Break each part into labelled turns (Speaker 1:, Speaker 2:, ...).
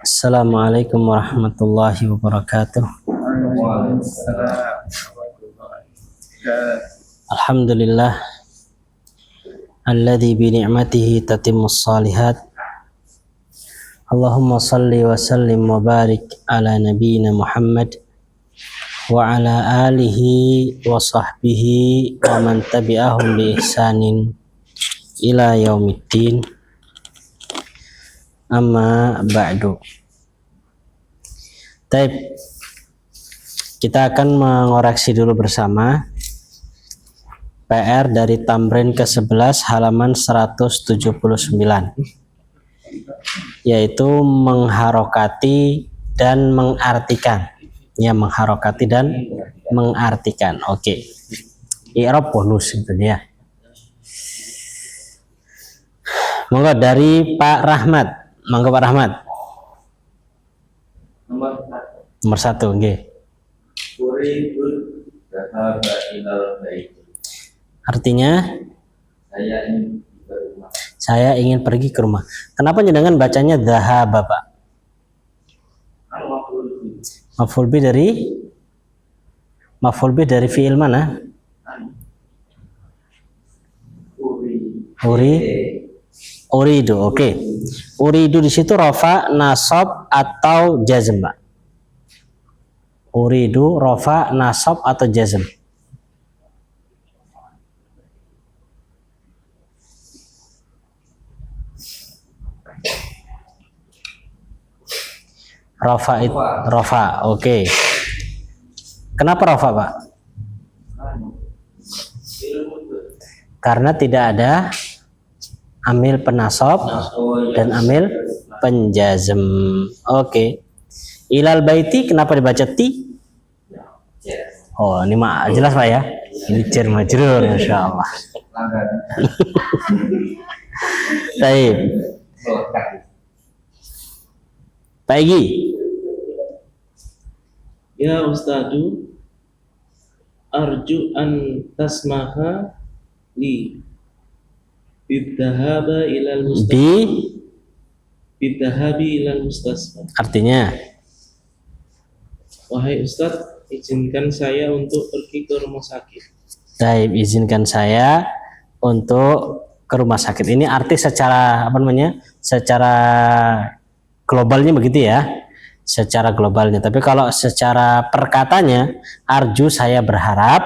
Speaker 1: Assalamualaikum warahmatullahi wabarakatuh. Alhamdulillah alladzi bi ni'matihi tatimmus shalihat. Allahumma salli wa sallim wa barik ala nabiyyina Muhammad wa ala alihi wa sahbihi wa man tabi'ahum bi ihsanin ila yaumiddin. Amma ba'du. Baik, kita akan mengoreksi dulu bersama PR dari Tamrin ke-11 halaman 179, yaitu mengharokati dan mengartikan. Ya, mengharokati dan mengartikan. Oke. I'rab bonus itu ya. Monggo dari Pak Rahmat. Monggo Pak Rahmat. Nomor 1, nggih. Artinya saya ingin pergi ke rumah. Kenapa jenengan bacanya dhahaba, Pak? Maf'ul bi dari fi'il mana? Uridu, oke. Uridu di situ rafa, nasab atau jazm, Pak? Uridu rafa, nasab atau jazm? Rafa, oke. Kenapa rafa, Pak? Karena tidak ada amil penasab dan amil penjazm. Oke. Ilal baiti kenapa dibaca ti? Oh, ini mah jelas Pak ya. Ini jar majrur insyaallah. Baik. Pak Egi.
Speaker 2: Ya Ustadu, arju an tasmaha li bidhahaba ilal mustasfa.
Speaker 1: Artinya,
Speaker 2: wahai Ustadz, izinkan saya untuk pergi ke rumah sakit.
Speaker 1: Baik, izinkan saya untuk ke rumah sakit. Ini arti secara apa namanya? Secara globalnya begitu ya. Secara globalnya. Tapi kalau secara perkatanya, arju saya berharap,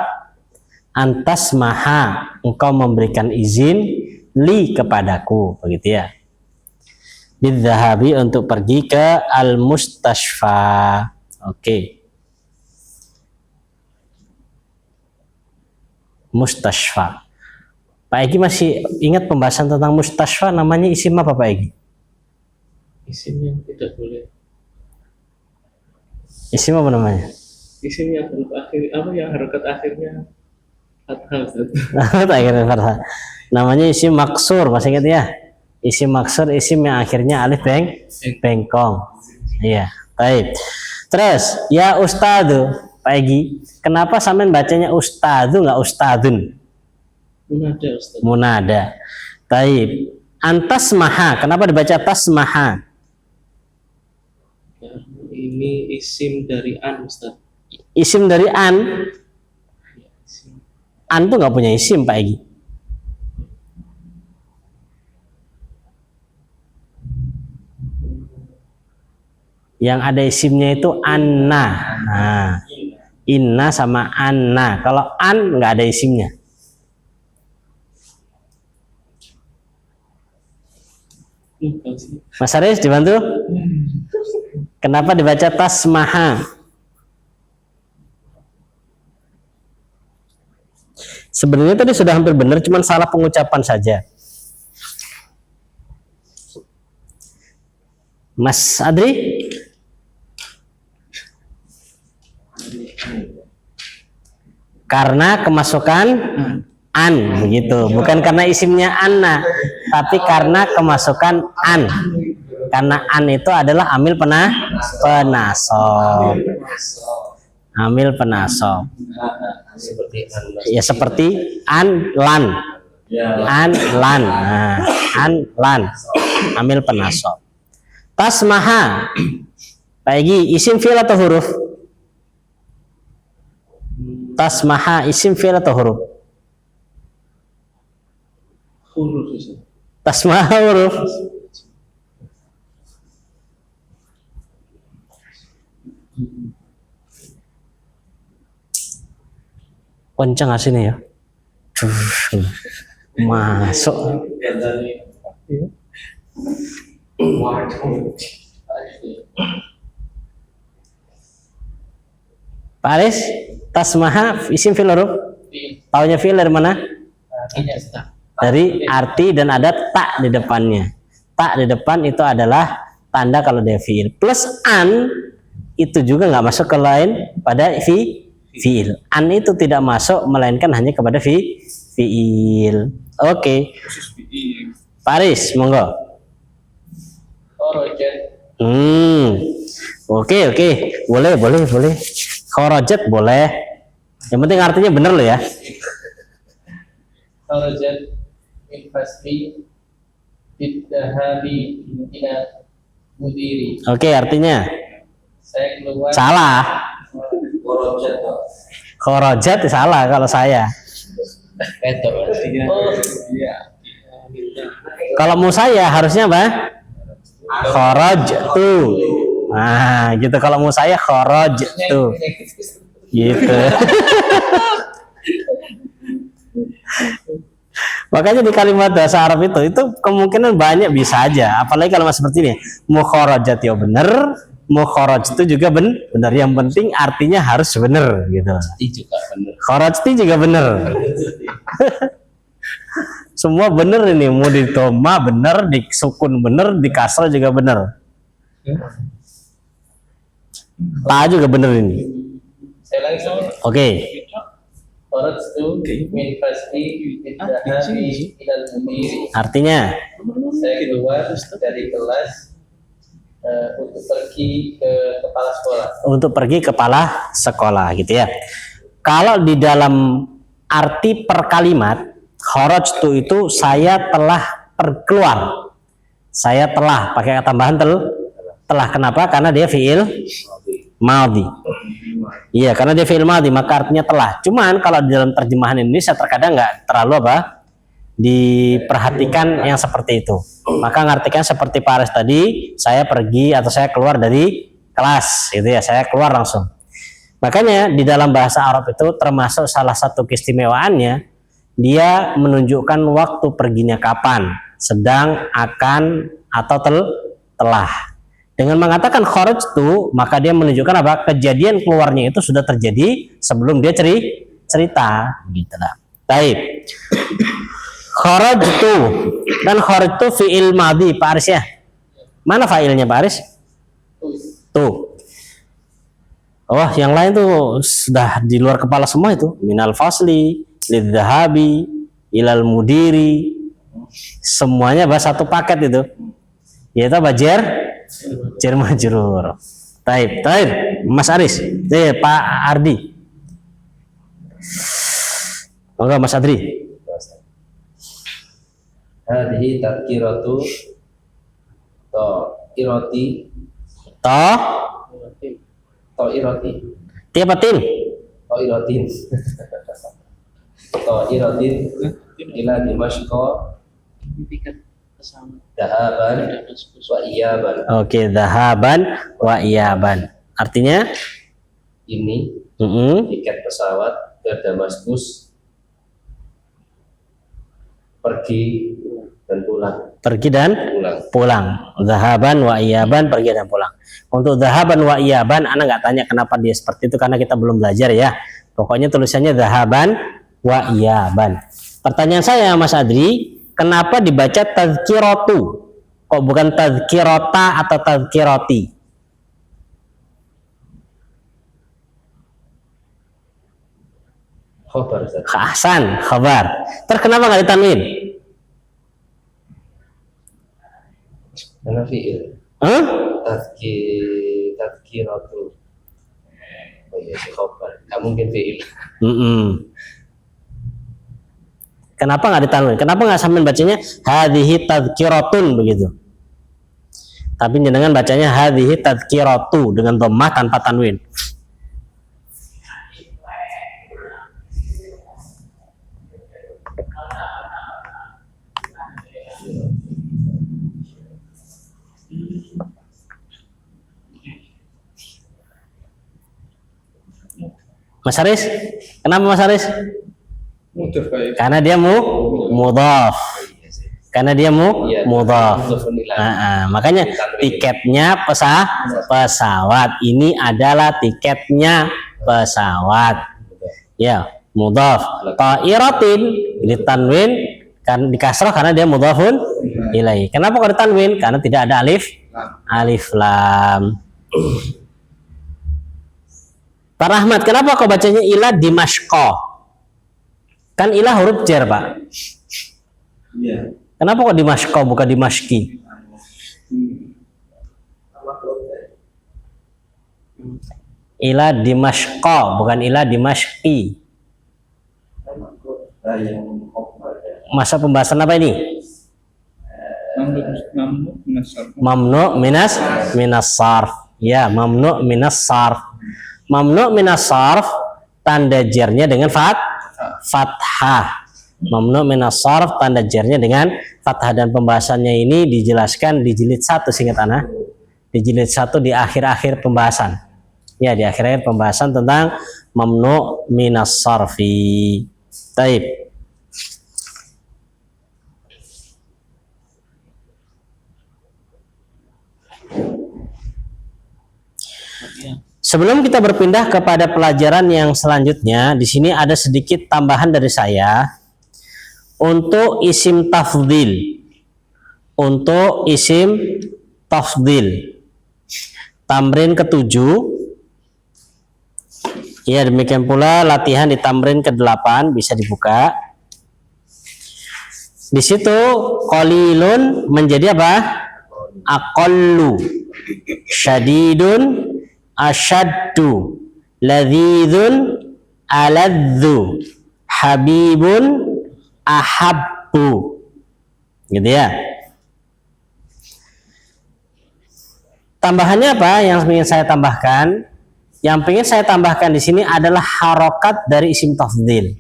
Speaker 1: antas maha engkau memberikan izin li kepadaku, begitu ya. Bidzahabi untuk pergi ke al-mustashfa. Oke. Mustashfa. Pak Egi masih ingat pembahasan tentang mustashfa, namanya isim apa Pak Egi?
Speaker 2: Isim yang tidak boleh.
Speaker 1: Isim apa namanya?
Speaker 2: Isim yang huruf akhir, apa yang harokat akhirnya
Speaker 1: fathah. Namanya isim maksur, masih ingat ya? Isim maksur, isim yang akhirnya alif bengkong. Iya, baik. Terus, ya ustadu, Pak Egi, kenapa sampean bacanya ustadu nggak ustadun?
Speaker 2: Munada, Ustaz.
Speaker 1: Munada. Baik. Antas maha, kenapa dibaca tasmaha?
Speaker 2: Ya, ini isim dari an, Ustaz.
Speaker 1: Isim dari an. An tuh nggak punya isim, Pak Egi. Yang ada isimnya itu anna. Nah, inna sama anna. Kalau an nggak ada isimnya. Mas Aris dibantu? Kenapa dibaca tasmaha? Sebenarnya tadi sudah hampir benar, cuman salah pengucapan saja. Mas Adri? Karena kemasukan an, begitu. Bukan karena isimnya anna, tapi karena kemasukan an. Karena an itu adalah amil penasab. Amil penasab. Ya seperti an lan. An lan. Nah, an lan. Amil penasab. Tasmaha. Pak Egi, isim fi'il atau huruf? Tasmaha isim fi'il atau huruf?
Speaker 2: huruf Ustaz.
Speaker 1: Tasmaha huruf. Kencang aslinya ya. Masuk. Pak Aris, tasmaha isim fi'il huruf. Taunya fi'il dari mana? Dari arti dan ada tak di depannya. Tak di depan itu adalah tanda kalau dia fi'il. Plus an itu juga nggak masuk ke lain pada fi'il. An itu tidak masuk melainkan hanya kepada fi'il. Oke. Pak Aris, monggo. Oke. Boleh. Kharajat boleh. Yang penting artinya bener loh ya.
Speaker 3: Kharajat min fasli bidhahabi ila mudiri.
Speaker 1: Oke, artinya
Speaker 3: Saya keluar.
Speaker 1: salah. Kharajat salah kalau saya. Kalau mau saya harusnya apa? Kharajtu. Nah, gitu kalau mau saya kharajtu. Gitu. Makanya di kalimat bahasa Arab itu kemungkinan banyak bisa aja. Apalagi kalau seperti ini, mukharajat ya bener, mukharaj itu juga bener. Yang penting artinya harus bener gitu. Kharajti juga bener. Semua bener ini, mau di doma bener, di sukun bener, di kasrah juga bener. Ta juga bener ini.
Speaker 3: Saya langsung.
Speaker 1: Oke.
Speaker 3: Kharajtu min fasli bidhahabi ila mudiri.
Speaker 1: Artinya
Speaker 3: Saya keluar dari kelas untuk pergi ke kepala sekolah.
Speaker 1: untuk pergi kepala sekolah gitu ya. Kalau di dalam arti per kalimat kharajtu itu saya telah keluar. Saya telah pakai tambahan telah. Kenapa? Karena dia fiil madhi. Iya, karena dia fiil madhi maka artinya telah. Cuman kalau di dalam terjemahan Indonesia terkadang nggak terlalu diperhatikan yang seperti itu. Maka ngartikan seperti Pak Aris tadi, saya pergi atau saya keluar dari kelas gitu ya, saya keluar langsung. Makanya di dalam bahasa Arab itu termasuk salah satu keistimewaannya, dia menunjukkan waktu perginya kapan, sedang, akan, atau telah. Dengan mengatakan kharajtu, maka dia menunjukkan apa? Kejadian keluarnya itu sudah terjadi sebelum dia cerita gitu lah. Baik. Kharajtu dan kharajtu fi'il madhi Pak Aris ya. Mana fa'ilnya Pak Aris? Tuh. Oh, yang lain tuh sudah di luar kepala semua itu. Minal fasli, lidhahabi, ilal mudiri. Semuanya bahas satu paket itu. Yaitu apa? Jar majrur. Taib. Mas Aris. Pak Ardi. Monggo Mas Adri.
Speaker 3: Hadhihi tadhkiratu ta'irati
Speaker 1: Tiapatin.
Speaker 3: ta'iratin ta'iratin ila Dimashqa dahaban wa iyaban.
Speaker 1: Oke, dahaban wa iyaban. Artinya
Speaker 3: Ini tiket pesawat ke Damaskus pergi dan pulang.
Speaker 1: pergi dan pulang. Zahaban wa iyaban, pergi dan pulang. Untuk zahaban wa iyaban, anak nggak tanya kenapa dia seperti itu karena kita belum belajar ya. Pokoknya tulisannya zahaban wa iyaban. Pertanyaan saya Mas Adri, kenapa dibaca tazkiratu? Kok bukan tazkirota atau tazkiroti?
Speaker 3: Khobar.
Speaker 1: Hasan, khabar. Terus kenapa nggak ditanwin?
Speaker 3: Karena fi'il. Tadkiratu. Oh iya, si khobar. Nggak mungkin fi'il.
Speaker 1: Kenapa nggak ditanwin? Kenapa nggak sampai bacanya hadhihi tadkiratun begitu? Tapi jenengan bacanya hadhihi tadhkiratu dengan dhammah tanpa tanwin. Mas Haris, kenapa Mas Haris?
Speaker 3: Mudah baik.
Speaker 1: Karena dia mudhaf. Karena dia mudhaf. Makanya tiketnya pesawat ini adalah tiketnya pesawat. Ya, mudhaf. Ta'iratin ditanwin kan dikasrah karena dia mudhafun ilaih. Kenapa kok ditanwin? Karena tidak ada alif lam. Pak Rahmat, kenapa kau bacanya ila Dimashqa? Kan ila huruf jar, Pak.
Speaker 2: Iya.
Speaker 1: Kenapa kok Dimashqa bukan Dimashqi? Ila Dimashqa bukan ila Dimashqi. Masa pembahasan apa ini? Mamnu minas sarf. Ya, mamnu minas sarf. Mamnu minas sarf tanda jarnya dengan fathah. Mamnu minas sarf tanda jarnya dengan fathah, dan pembahasannya ini dijelaskan di jilid 1 seingat ana. Di jilid 1 di akhir-akhir pembahasan. Ya, di akhir-akhir pembahasan tentang mamnu minas sarfi. Taib. Sebelum kita berpindah kepada pelajaran yang selanjutnya, di sini ada sedikit tambahan dari saya untuk isim tafdhil. Untuk isim tafdhil. Tamrin ke-7. Ya, demikian pula latihan di tamrin ke-8 bisa dibuka. Di situ qalilun menjadi apa? Aqallu. Syadidun asyaddu, ladzizun aladzu, habibun ahabbu. Gitu ya. Tambahannya apa yang ingin saya tambahkan? Yang ingin saya tambahkan di sini adalah harokat dari isim tafdhil.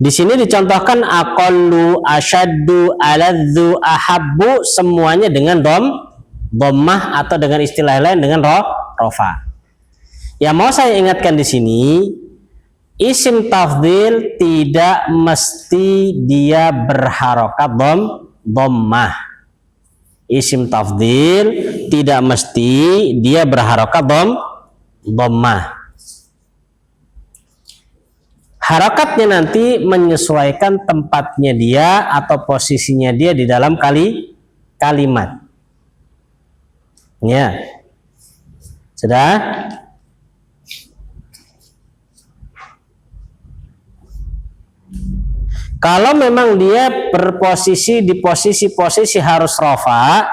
Speaker 1: Di sini dicontohkan aqallu, asyaddu, aladzu, ahabbu, semuanya dengan dhammah atau dengan istilah lain dengan rofa. Yang mau saya ingatkan di sini, isim tafdhil tidak mesti dia berharokat dhammah. Isim tafdhil tidak mesti dia berharokat dhammah. Harakatnya nanti menyesuaikan tempatnya dia atau posisinya dia di dalam kalimat. Ya, sudah. Kalau memang dia berposisi di posisi harus rofa,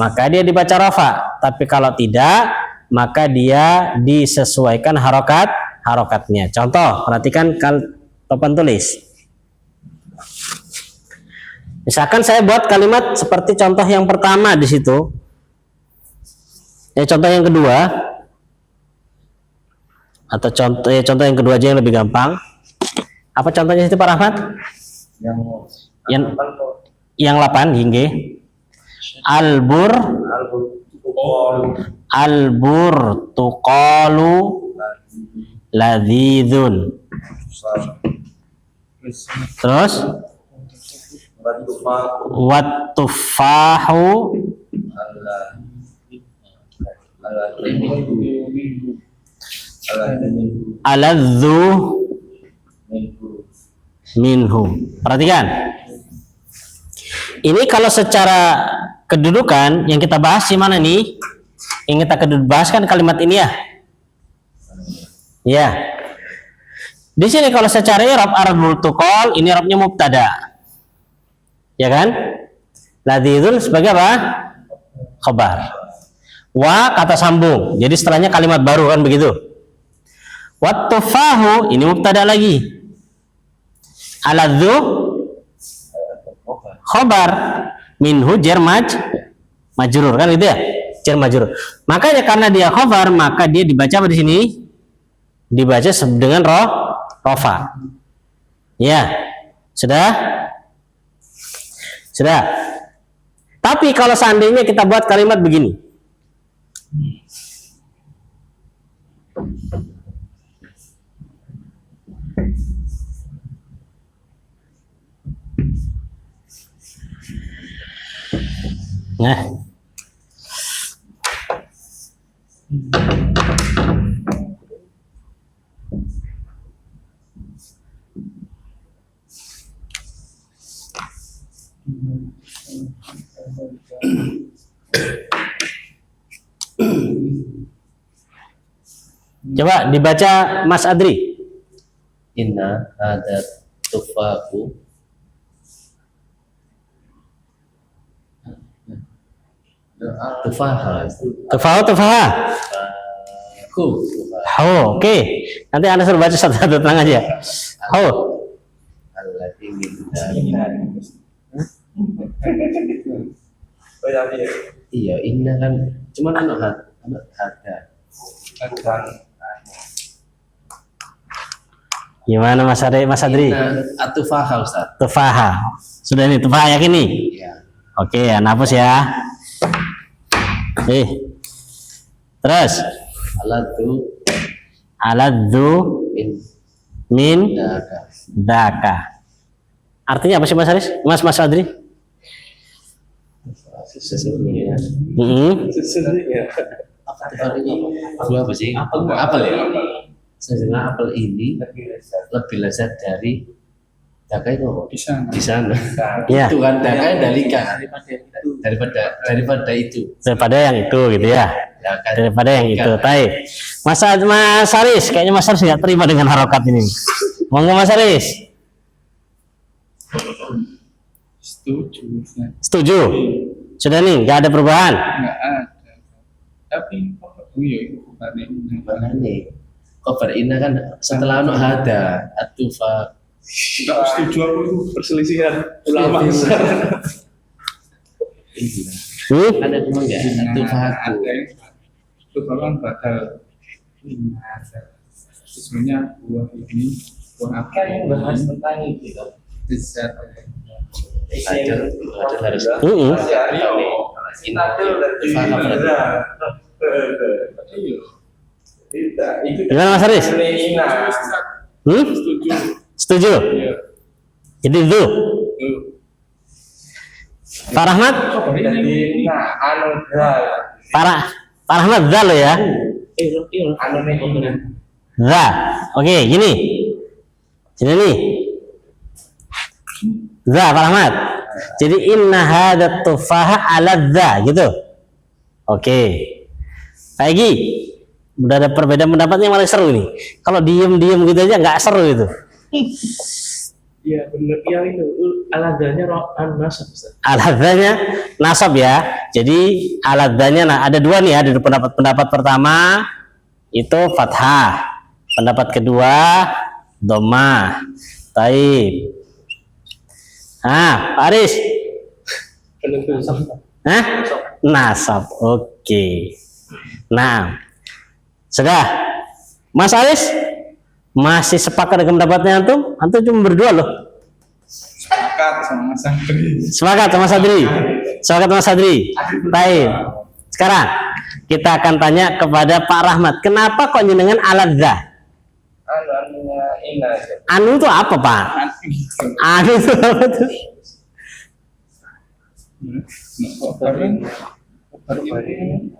Speaker 1: maka dia dibaca rofa. Tapi kalau tidak, maka dia disesuaikan harokatnya. Contoh, perhatikan papan tulis. Misalkan saya buat kalimat seperti contoh yang pertama di situ. Ya, contoh yang kedua, atau contoh yang kedua aja yang lebih gampang. Apa contohnya itu Pak Rahmat? Yang 8 hingga albur tuqalu ladzizun. Terus wat tufahu aladzu minhu. Perhatikan. Ini kalau secara kedudukan yang kita bahas di mana nih? Yang kita bahas kan kalimat ini ya. Ya. Di sini kalau secara i'rab arbul tuqal, ini i'rabnya mubtada. Ya kan? Ladzizun sebagai apa? Khabar. Wa kata sambung. Jadi setelahnya kalimat baru kan begitu. Wat tufahu ini mubtada lagi. Aladzu khabar, minhu jar majrur kan gitu ya, jar majrur. Makanya karena dia khobar maka dia dibaca apa di sini? Dibaca dengan rofa. Ya, sudah. Tapi kalau seandainya kita buat kalimat begini, nah, coba dibaca Mas Adri.
Speaker 3: Inna ada tufaku tufaha
Speaker 1: Tufaha.
Speaker 3: ku
Speaker 1: Oh, oke. Nanti Anda suruh baca satu-satu, tenang aja. Oh,
Speaker 3: alladzi min iya inna kan cuman anak ada
Speaker 1: gimana Mas Adri?
Speaker 3: atufaha Ustaz.
Speaker 1: Tufaha. Sudah nih, tufaha yakin nih?
Speaker 3: Iya.
Speaker 1: Oke, hapus ya. Terus aladzu min daka. Artinya apa sih Mas Aris? Mas Adri?
Speaker 3: Sesungguhnya
Speaker 2: Sesungguhnya.
Speaker 3: Gua apa sih? Apel ya? Sesungguhnya apel ini lebih lezat dari daka itu apa? Di sana.
Speaker 1: Ya.
Speaker 3: Itu kan daka dalika daripada itu.
Speaker 1: Daripada yang itu gitu ya.
Speaker 3: Daka
Speaker 1: Daripada yang itu. Baik. Mas Aris, kayaknya Mas Aris nggak terima dengan harokat ini. Monggo Mas Aris. Setuju. Sudah nih, nggak ada perubahan.
Speaker 4: Nggak ada. Tapi
Speaker 3: Makanya kobar inna kan setelah anu ada atufa.
Speaker 2: Tidak setuju aku itu perselisihan ulama besar.
Speaker 3: Ada cuma nggak atufa aku.
Speaker 4: Itu kan bakal sebenarnya buah ini buah apa
Speaker 3: Yang bahas tentang itu.
Speaker 4: besar
Speaker 3: Ada harus
Speaker 1: Gimana Mas Aris?
Speaker 4: setuju.
Speaker 1: Setuju.
Speaker 4: Iya.
Speaker 1: Jadi itu.
Speaker 4: Tuh.
Speaker 1: Pak Rahmat?
Speaker 4: Ini
Speaker 1: Pak Rahmat za lo ya. Za. Oke, gini. Sini nih. Za Pak Rahmat. Jadi inna hadat tufaha ala za gitu. Oke. Pak Egi, udah ada perbedaan pendapatnya malah seru nih. Kalau diem-diem gitu aja nggak seru itu.
Speaker 2: Iya benar. Yang itu aladanya nasab Ustaz.
Speaker 1: Aladanya nasab ya. Jadi aladanya ada dua nih, ada pendapat pertama itu fathah, pendapat kedua dhammah. Taib. Pak Aris.
Speaker 2: Penentu.
Speaker 1: Nasab. Oke. Nah, sudah. Mas Aris masih sepakat dengan pendapatnya antum? Antum cuma berdua loh.
Speaker 4: sepakat sama Mas Andri.
Speaker 1: Sepakat sama Sadri. Sepakat sama Sadri. Baik. Sekarang kita akan tanya kepada Pak Rahmat. Kenapa kok jenengan aladza? Anu itu apa Pak? Anu itu apa tuh?
Speaker 4: Kobar ini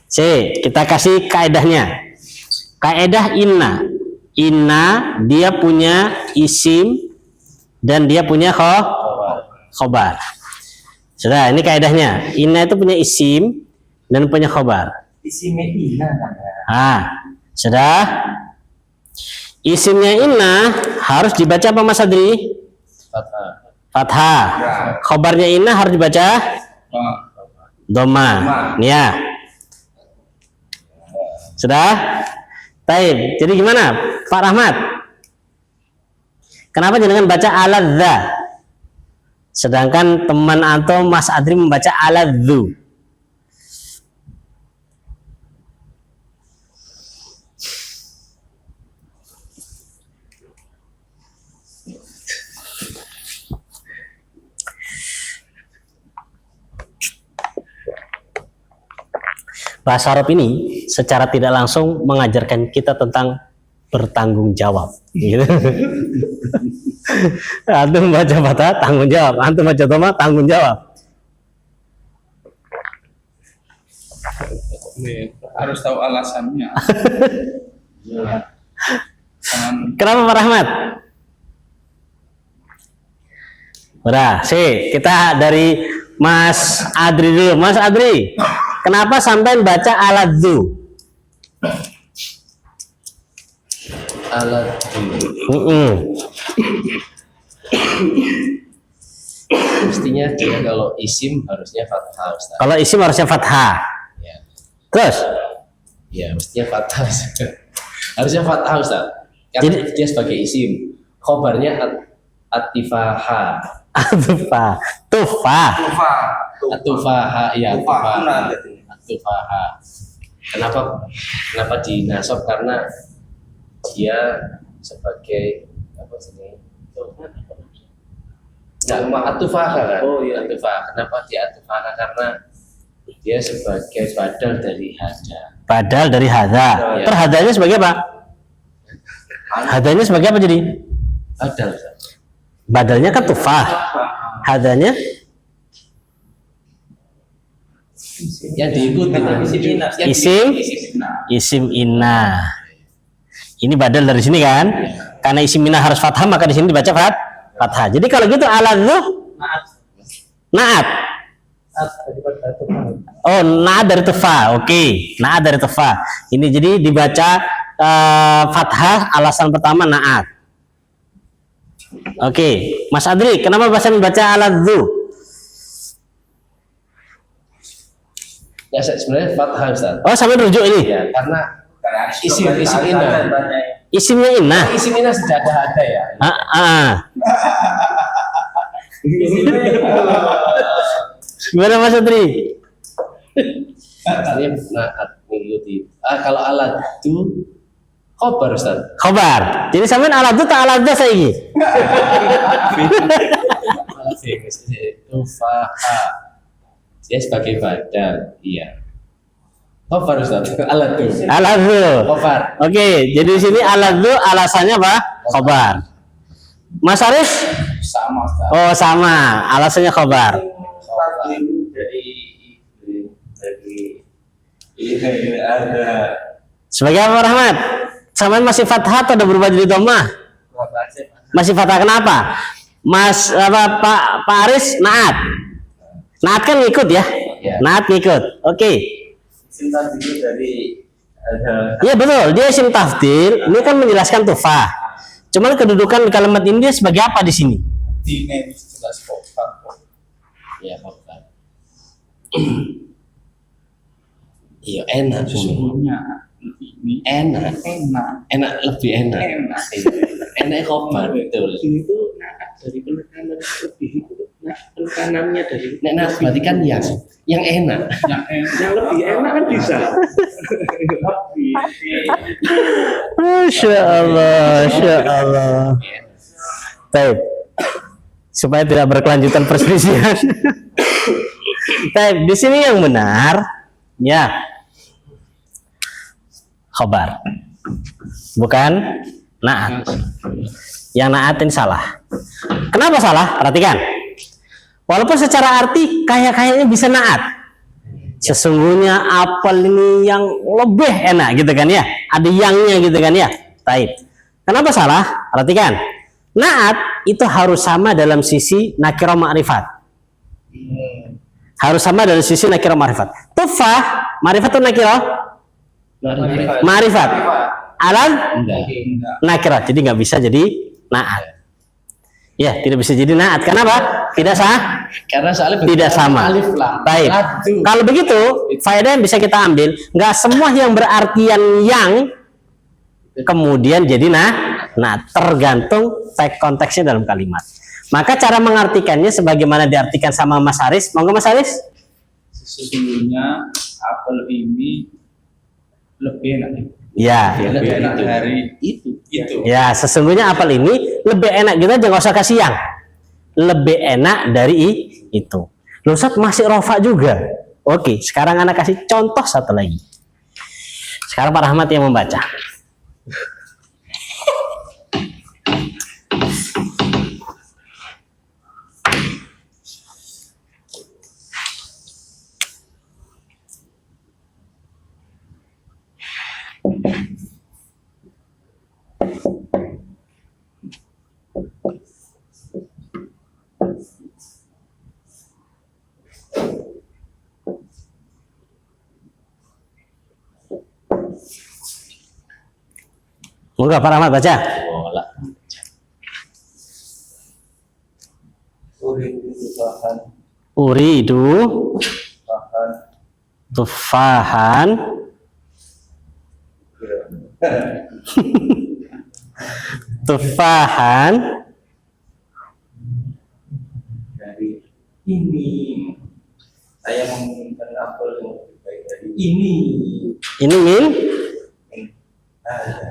Speaker 1: C, kita kasih kaedahnya. Kaedah inna. Inna dia punya isim dan dia punya khobar. Sudah, ini kaedahnya. Inna itu punya isim dan punya khobar.
Speaker 3: Isimnya inna
Speaker 1: Sudah. Isimnya inna harus dibaca apa Mas Adri? Fathah. Khobarnya inna harus dibaca dhammah. Ya. Sudah? Baik. Jadi gimana Pak Rahmat? Kenapa jenengan baca aladza? Sedangkan teman antum Mas Adri membaca aladzu. Bahasa Arab ini secara tidak langsung mengajarkan kita tentang bertanggung jawab. Gitu. Antum baca fatha tanggung jawab, antum baca dhamma tanggung jawab.
Speaker 4: Harus tahu alasannya. Jangan
Speaker 1: Kenapa Pak Rahmat? Udah, kita dari Mas Adri dulu. Mas Adri, kenapa sampai baca aladzu?
Speaker 3: Alat mestinya dia kalau isim harusnya fathah, Ustaz.
Speaker 1: Kalau isim harusnya fathah.
Speaker 3: Ya.
Speaker 1: Terus?
Speaker 3: Ya, mestinya fathah. Harusnya fathah, Ustaz. Karena
Speaker 1: Jadi-
Speaker 3: dia sebagai isim. Khobarnya atifaha.
Speaker 1: Tufa. Tufa.
Speaker 4: lupa.
Speaker 3: Atufaha, ya
Speaker 4: Lupa.
Speaker 3: atufaha. Atufaha. Kenapa dinasab? Karena dia sebagai apa sih? Nah, atufaha kan?
Speaker 2: Oh, iya.
Speaker 3: Atufaha. Kenapa dia atufaha? Karena dia sebagai badal dari hada.
Speaker 1: Badal dari hadza.
Speaker 3: Ya.
Speaker 1: Terus hadzanya sebagai apa? Hadzanya sebagai apa jadi?
Speaker 3: Badal, Ustaz.
Speaker 1: Badalnya kan tufah. Hadzanya
Speaker 3: Yang diikuti yang
Speaker 1: Isim?
Speaker 3: Nah,
Speaker 1: isim inna. Ini badal dari sini kan? Karena isim inna harus fathah maka di sini dibaca fathah. Jadi kalau gitu aladzu naat. Oh, naat dari tufa. Oke, naat dari tufa. Ini jadi dibaca fathah alasan pertama naat. Oke, Mas Adri, kenapa bahasa membaca aladzu?
Speaker 3: ya sebenarnya fathah, Ustaz.
Speaker 1: Oh, sampai rujuk ini.
Speaker 3: Ya, karena isim inna.
Speaker 1: Isimnya inna.
Speaker 3: Isim inna sudah ada ya.
Speaker 1: Gimana Mas Adri?
Speaker 3: Ini naat mengikuti. Kalau alat itu khobar, Ustaz.
Speaker 1: Khobar. Jadi sampean aladzu tak aladza saiki.
Speaker 3: Tufaha. Dia sebagai badal, iya. Khobar, Ustaz. Alat itu.
Speaker 1: Aladzu.
Speaker 3: Khobar.
Speaker 1: Oke, jadi di sini aladzu alasannya apa? Khobar. Mas Aris?
Speaker 4: Sama Ustaz.
Speaker 1: Oh, sama. Alasannya khobar.
Speaker 4: Ini ada
Speaker 1: Sebagai apa Rahmat? Sampean masih fathah atau udah berubah jadi dhammah? Masih fathah kenapa? Mas Pak Aris naat. Naat kan ngikut ya?
Speaker 3: Ya.
Speaker 1: Naat ngikut. Oke.
Speaker 4: cinta dulu dari ada
Speaker 1: Iya betul, dia isim tafdil. Ini kan menjelaskan tufah. Cuman kedudukan kalimat ini dia sebagai apa di sini?
Speaker 4: dine jelas kok.
Speaker 3: Ya, khobar. Iya, enak.
Speaker 4: Sesungguhnya ini
Speaker 3: Enak. Lebih enak.
Speaker 4: Enak.
Speaker 3: Iya, enak khobar, betul.
Speaker 2: Itu naat dari penekanan lebih itu penekanannya dari
Speaker 3: Nek nas berarti kan yang enak.
Speaker 4: yang
Speaker 2: yang lebih enak kan bisa.
Speaker 1: Masya Allah. Baik. Supaya tidak berkelanjutan perselisihan. Baik, di sini yang benar ya khobar. Bukan naat. Yang naat ini salah. Kenapa salah? Perhatikan. Walaupun secara arti kayaknya bisa naat. Sesungguhnya apel ini yang lebih enak gitu kan ya. Ada yangnya gitu kan ya. Taib. Kenapa salah? Perhatikan. Naat itu harus sama dalam sisi nakirah ma'rifat. Harus sama dalam sisi nakirah ma'rifat. Tufah, ma'rifat atau nakirah? Ma'rifat. Alam nakirah. Jadi nggak bisa jadi naat. Ya, tidak bisa jadi naat. Kenapa? Tidak sah.
Speaker 3: Karena soalnya
Speaker 1: Tidak sama.
Speaker 3: alif lam.
Speaker 1: Baik.
Speaker 3: Ladu.
Speaker 1: Kalau begitu, faedah yang bisa kita ambil, nggak semua yang berartian yang kemudian jadi nah tergantung konteksnya dalam kalimat. Maka cara mengartikannya sebagaimana diartikan sama Mas Haris. Monggo Mas Haris.
Speaker 4: Sesungguhnya apel ini lebih enak.
Speaker 1: Ya.
Speaker 4: Lebih enak dari itu.
Speaker 1: Ya, sesungguhnya apel ini lebih enak, kita jangan usah kasih yang. Lebih enak dari itu. Loh Ustaz, masih rofa juga. Oke, sekarang anak kasih contoh satu lagi. Sekarang Pak Rahmat yang membaca. Moga Pak Rahmat baca.
Speaker 3: Bola.
Speaker 1: Uridu
Speaker 4: Bahkan
Speaker 1: tufahan tufahan
Speaker 4: dari ini saya menginginkan apel yang lebih baik dari ini.
Speaker 1: ini min.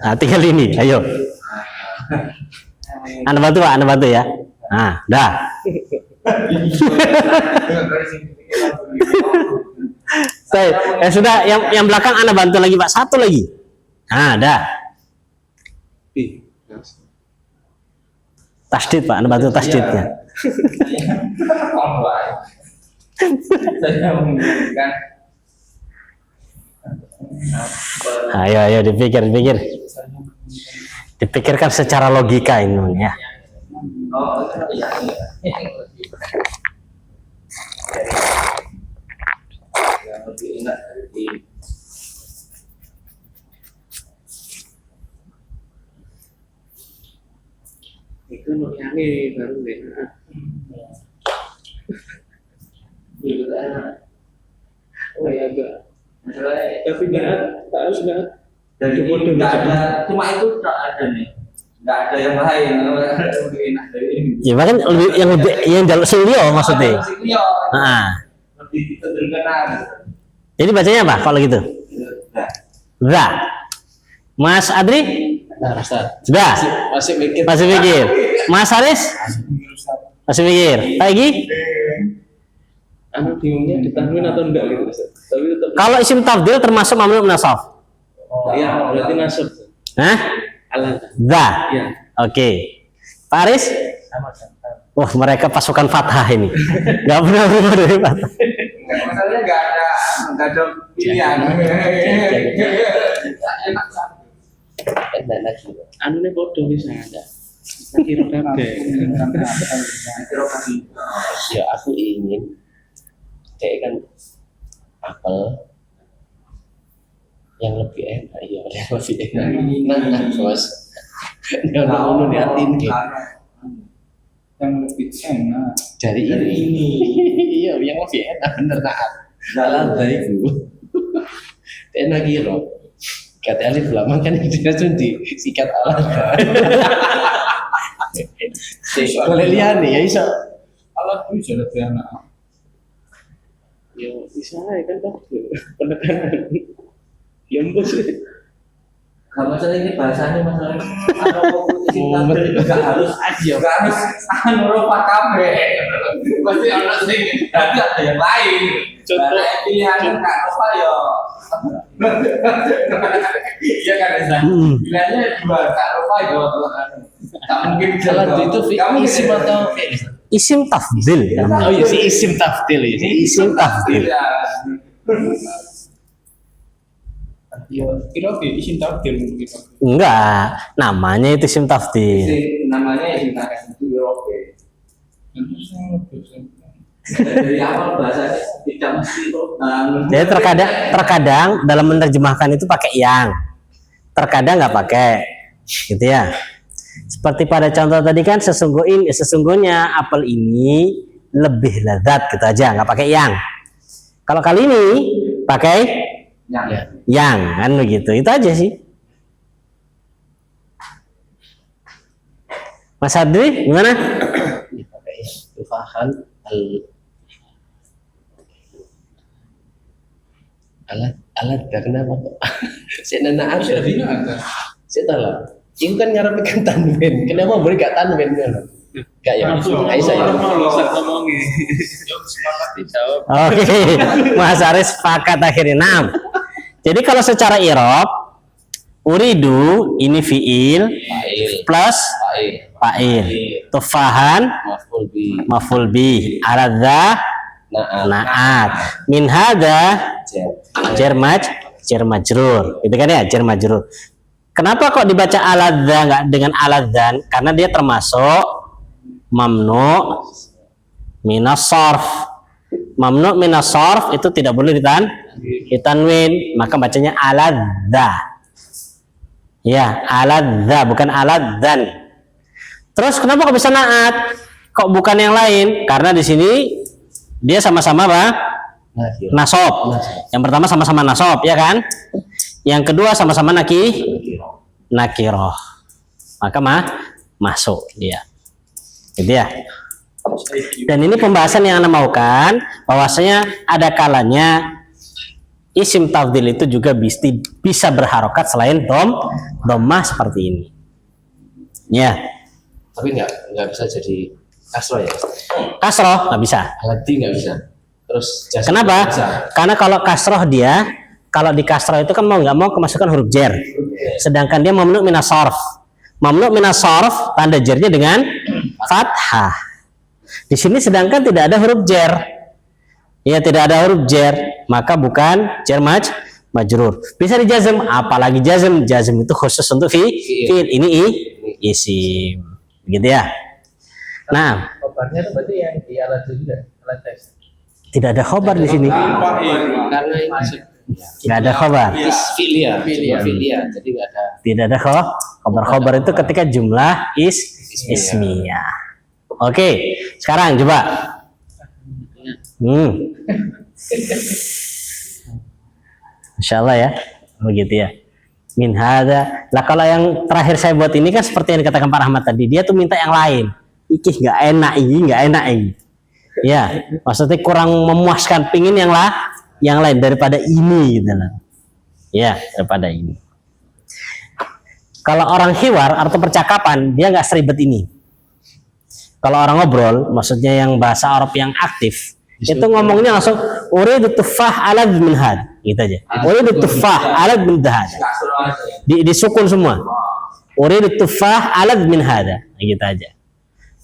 Speaker 1: Nah, tinggal ini, ayo. Anda bantu Pak, Anda bantu ya. Nah, dah. Sudah, yang belakang Anda bantu lagi Pak, satu lagi. Nah, dah. Tasdid Pak, Anda bantu tasdidnya.
Speaker 4: Saya menginginkan
Speaker 1: Ayo, dipikirkan secara logika ini ya.
Speaker 4: yang lebih enak dari ini.
Speaker 2: Itu yang baru deh. Oh ya enggak. Tapi enggak, tak harus enggak.
Speaker 4: Dari ini nggak ada, cuma itu tak ada nih, nggak ada yang lain. Lebih enak dari ini.
Speaker 1: Ya bahkan yang jalur sulio maksudnya. Nah,
Speaker 4: Lebih kedengaran.
Speaker 1: jadi bacanya apa kalau gitu? Za. Mas Adri?
Speaker 3: Nah, Ustaz.
Speaker 1: Sudah.
Speaker 3: Masih mikir.
Speaker 1: Masih mikir. Mas Haris? Masih mikir. Lagi?
Speaker 2: Anak bingungnya ditanwin atau enggak gitu. Ustaz. Tapi tetap
Speaker 1: Kalau isim tafdil termasuk mamnu nasab.
Speaker 2: ya berarti nasab.
Speaker 1: Hah?
Speaker 2: Alat.
Speaker 1: Za.
Speaker 2: Ya.
Speaker 1: Oke. Pak Haris? Wah, mereka pasukan fathah ini. Gak pernah berubah dari fathah.
Speaker 4: Masalahnya nggak ada pilihan. Enak banget.
Speaker 3: Enak lagi.
Speaker 2: Anu nih bodoh bisa ada. Kira kabeh.
Speaker 3: Ya aku ingin kayak kan apel yang lebih enak, ya yang lebih enak. Nah, bos. Yang mau niatin
Speaker 4: Yang lebih enak
Speaker 3: dari ini. Iya, yang lebih enak bener naat. Dalam dari itu. Enak gitu. Kata alif lama kan dia sudah sikat alat. Boleh lihat nih ya iso.
Speaker 4: alat bisa lebih enak.
Speaker 2: Ya bisa ya kan toh. Penekanan. Ya bos.
Speaker 4: Kalau masalah ini bahasanya masalah kalau nggak harus aja, nggak harus Eropa kafe. Pasti orang sing ada yang lain. Contoh pilihan nggak Eropa ya. Iya kan Esa? Pilihannya dua nggak Eropa ya. Tak mungkin
Speaker 3: Salah itu isim atau
Speaker 1: Isim tafdil.
Speaker 3: oh iya si isim tafdil ya. Si
Speaker 1: Isim tafdil.
Speaker 4: Ya, kira-kira isim tafdil mungkin.
Speaker 1: Enggak, namanya itu isim tafdil.
Speaker 4: Namanya isim tafdil itu Eropa. Dari awal bahasanya tidak mesti
Speaker 1: Jadi terkadang dalam menerjemahkan itu pakai yang, terkadang nggak pakai, gitu ya. Seperti pada contoh tadi kan sesungguhnya apel ini lebih lezat gitu aja, nggak pakai yang. Kalau kali ini pakai yang kan begitu, itu aja sih. Mas Adri gimana?
Speaker 3: Dipakai tufahan alat kenapa kok? Saya nana apa? Saya tahu lah. Itu kan ngarepekan tanwin. Kenapa boleh gak tanwin kan? Gak ya. Aisyah ya.
Speaker 2: ngomongin.
Speaker 3: Dijawab.
Speaker 1: Oke, Mas Aris sepakat akhirnya. Nah, jadi kalau secara i'rab uridu ini fiil
Speaker 3: Fa'il.
Speaker 1: plus
Speaker 3: Fa'il.
Speaker 1: fa'il. Tufahan
Speaker 3: Maf'ul bi.
Speaker 1: maf'ul bi. Aladza
Speaker 3: Na'at.
Speaker 1: na'at. Min hadza
Speaker 3: Jar.
Speaker 1: jar majrur. Gitu kan ya, jar majrur. Kenapa kok dibaca aladza nggak dengan aladzan? Karena dia termasuk mamnu minas sarf. Mamnu minas sarf itu tidak boleh ditanwin, maka bacanya aladza. Ya, aladza bukan aladzan. Terus kenapa kok bisa naat? Kok bukan yang lain? Karena di sini dia sama-sama apa? Nasob. Yang pertama sama-sama nasob, ya kan? Yang kedua sama-sama nakiroh. Maka masuk dia. Gitu ya. Dan ini pembahasan yang Anda maukan, bahwasanya ada kalanya isim tafdil itu juga bisa berharokat selain dhammah seperti ini. Ya.
Speaker 3: Tapi nggak bisa jadi kasroh ya.
Speaker 1: Kasroh nggak bisa.
Speaker 3: Aladi nggak bisa. Terus jazm
Speaker 1: Kenapa?
Speaker 3: nggak bisa.
Speaker 1: Karena kalau kasroh dia, kalau di kasroh itu kan mau nggak mau kemasukan huruf jer. Sedangkan dia mamnu minas sarf. Mamnu minas sarf tanda jernya dengan fathah. Di sini sedangkan tidak ada huruf jer. Ya, tidak ada huruf jer, maka bukan jar majrur. Bisa dijazm, apalagi jazm itu khusus untuk fi'il. Ini isim. Gitu ya. Nah,
Speaker 4: Kabarnya itu berarti yang di alat juga, alat tes.
Speaker 1: tidak ada khobar di sini.
Speaker 3: Karena ini
Speaker 1: Nggak ada khobar.
Speaker 3: filia. Jadi nggak ada.
Speaker 1: Tidak ada khobar itu ketika jumlah ismiyah. Oke, sekarang coba. Insya Allah ya, begitu ya. Min hadza. Lah kalau yang terakhir saya buat ini kan seperti yang dikatakan Pak Rahmat tadi, dia tuh minta yang lain. Iki nggak enak ini. Ya, maksudnya kurang memuaskan, pingin yang lain daripada ini gitu lah. Ya, daripada ini. Kalau orang hiwar atau percakapan, dia nggak seribet ini. Kalau orang ngobrol, maksudnya yang bahasa Arab yang aktif, itu ngomongnya langsung uridu tufah alad min had, gitu aja. Uridu tufah alad min had. Disukun semua. Uridu tufah alad min hada, gitu aja.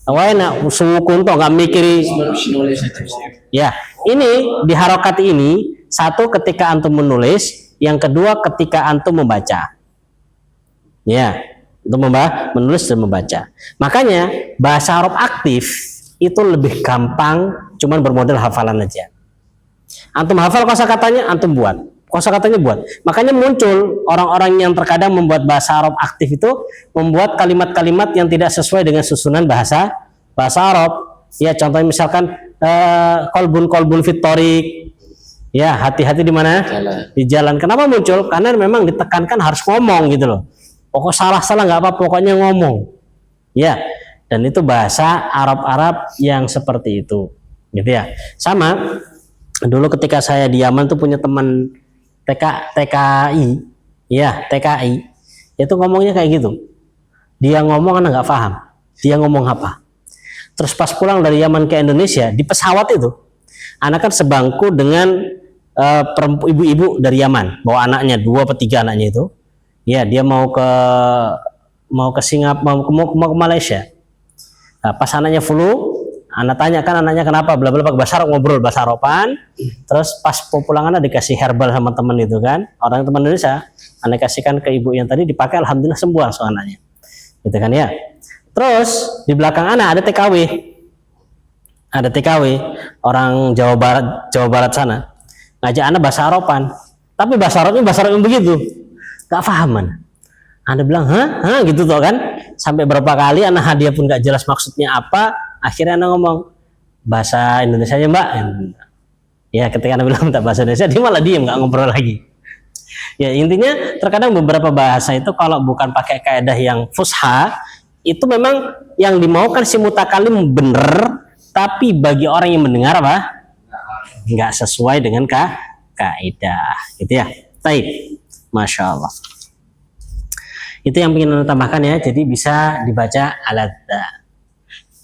Speaker 1: Awalnya sukun toh nggak mikiri. Ya, ini di harokat ini satu ketika antum menulis, yang kedua ketika antum membaca. Ya, untuk menulis dan membaca. Makanya bahasa Arab aktif itu lebih gampang, cuman bermodal hafalan aja. Antum hafal kosakatanya, antum buat. Kosakatanya buat. Makanya muncul orang-orang yang terkadang membuat bahasa Arab aktif itu membuat kalimat-kalimat yang tidak sesuai dengan susunan bahasa Arab. Ya, contohnya misalkan kolbun fitorik. Ya, hati-hati di mana? Di jalan. Kenapa muncul? Karena memang ditekankan harus ngomong gitu loh. Pokok salah nggak apa, pokoknya ngomong. Ya, dan itu bahasa Arab yang seperti itu, gitu ya. Sama, dulu ketika saya di Yaman tuh punya teman TKI, ya TKI, itu ngomongnya kayak gitu. Dia ngomong anak nggak paham, dia ngomong apa. Terus pas pulang dari Yaman ke Indonesia di pesawat itu, anak kan sebangku dengan ibu-ibu dari Yaman, bawa anaknya 2 atau 3 anaknya itu. Ya, dia mau ke Singapura, mau ke Malaysia. Nah, pas anaknya flu, anak tanya kan anaknya kenapa, bla bla bla, bahasa Arab, ngobrol bahasa Araban. Terus pas pulang anak dikasih herbal sama teman itu kan, orang teman Indonesia, anak kasihkan ke ibu yang tadi, dipakai, alhamdulillah sembuh langsung anaknya. Gitu kan ya. Terus di belakang anak ada TKW. Ada TKW, orang Jawa Barat sana. Ngajak anak bahasa Araban. Tapi bahasa Arab yang begitu. Gak paham mana. Anda bilang, hah gitu tuh kan. Sampai berapa kali anak hadiah pun gak jelas maksudnya apa. Akhirnya anak ngomong bahasa Indonesia aja mbak. Ya, ketika anak bilang minta bahasa Indonesia, dia malah diem gak ngobrol lagi. Ya, intinya terkadang beberapa bahasa itu kalau bukan pakai kaidah yang fusha, itu memang yang dimaukan si mutakalim benar, tapi bagi orang yang mendengar apa? Nggak sesuai dengan kaidah, gitu ya. Taib, masya Allah. Itu yang ingin Anda tambahkan ya. Jadi bisa dibaca aladza.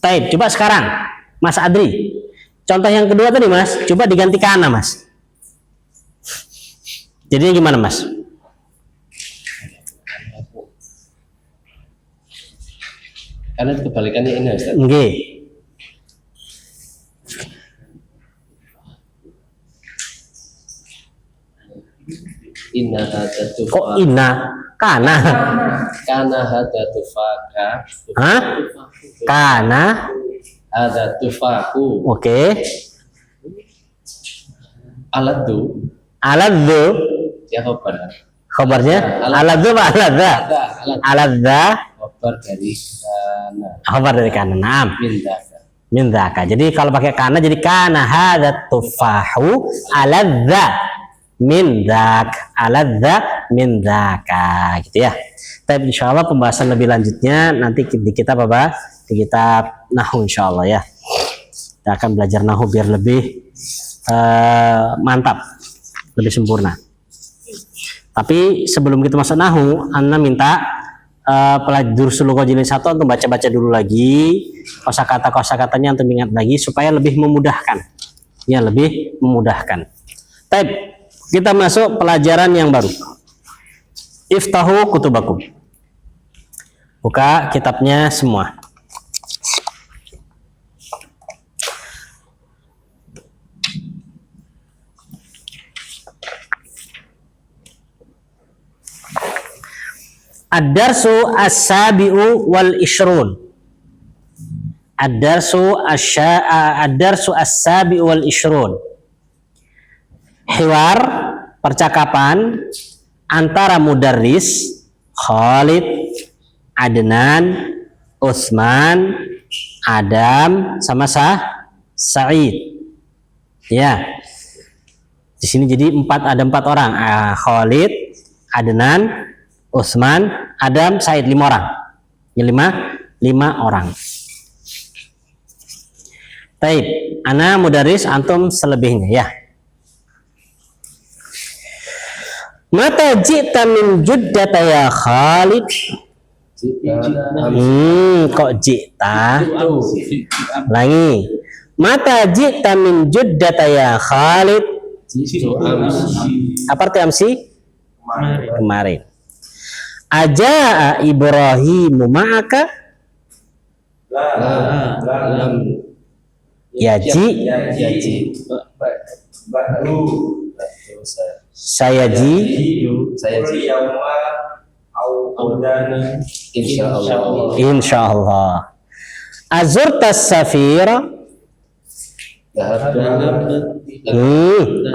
Speaker 1: Taib, coba sekarang Mas Adri. Contoh yang kedua tadi Mas, coba diganti kana Mas. Jadinya gimana Mas?
Speaker 3: Karena kebalikannya ini Ustaz.
Speaker 1: Nggih.
Speaker 3: Inna hadza
Speaker 1: Kok ina? Kana?
Speaker 3: kana hadza tufaka.
Speaker 1: Hah? Kana?
Speaker 3: Hadza tufaku.
Speaker 1: Oke.
Speaker 3: Aladu
Speaker 1: Aladzu.
Speaker 3: ya khabar.
Speaker 1: Khabarnya? Aladzu apa aladza? Aladza.
Speaker 3: Khabar dari kana
Speaker 1: Khabar dari kana. Naam.
Speaker 3: min
Speaker 1: Min dzaka. Jadi kalau pakai kana jadi kana hadzat tufahu aladza min dzak. Aladza min dzaka, gitu ya. Tapi insyaallah pembahasan lebih lanjutnya nanti di kitab apa? Di kitab nahwu insyaallah ya. Kita akan belajar nahwu biar lebih mantap, lebih sempurna. Tapi sebelum kita masuk nahwu, Anda minta pelajar Dursul Lughah jilid 1 untuk baca-baca dulu lagi kosakata-kosakatanya untuk ingat lagi supaya lebih memudahkan. Ya, lebih memudahkan. Baik, kita masuk pelajaran yang baru. Iftahu kutubakum. Buka kitabnya semua. Ad-darsu as-sabi'u wal ishrun. Ad-darsu as-sabi'u wal ishrun. Hiwar, percakapan antara mudarris Khalid, Adnan, Utsman, Adam sama Sa'id. Ya. Di sini jadi ada empat orang. Khalid, Adnan, Utsman, Adam, Said, 5 orang. Ya, 5 orang. Taib, ana mudaris, antum selebihnya ya. Mata jita min juddata ya Khalid. Kok jita? Lagi. Mata jita min juddata ya Khalid. Apa arti amsi? Kemarin. Aja Ibrahimu ma'aka?
Speaker 3: lam
Speaker 1: Yaji. Saya ji. Insyaallah. Azurtas safira.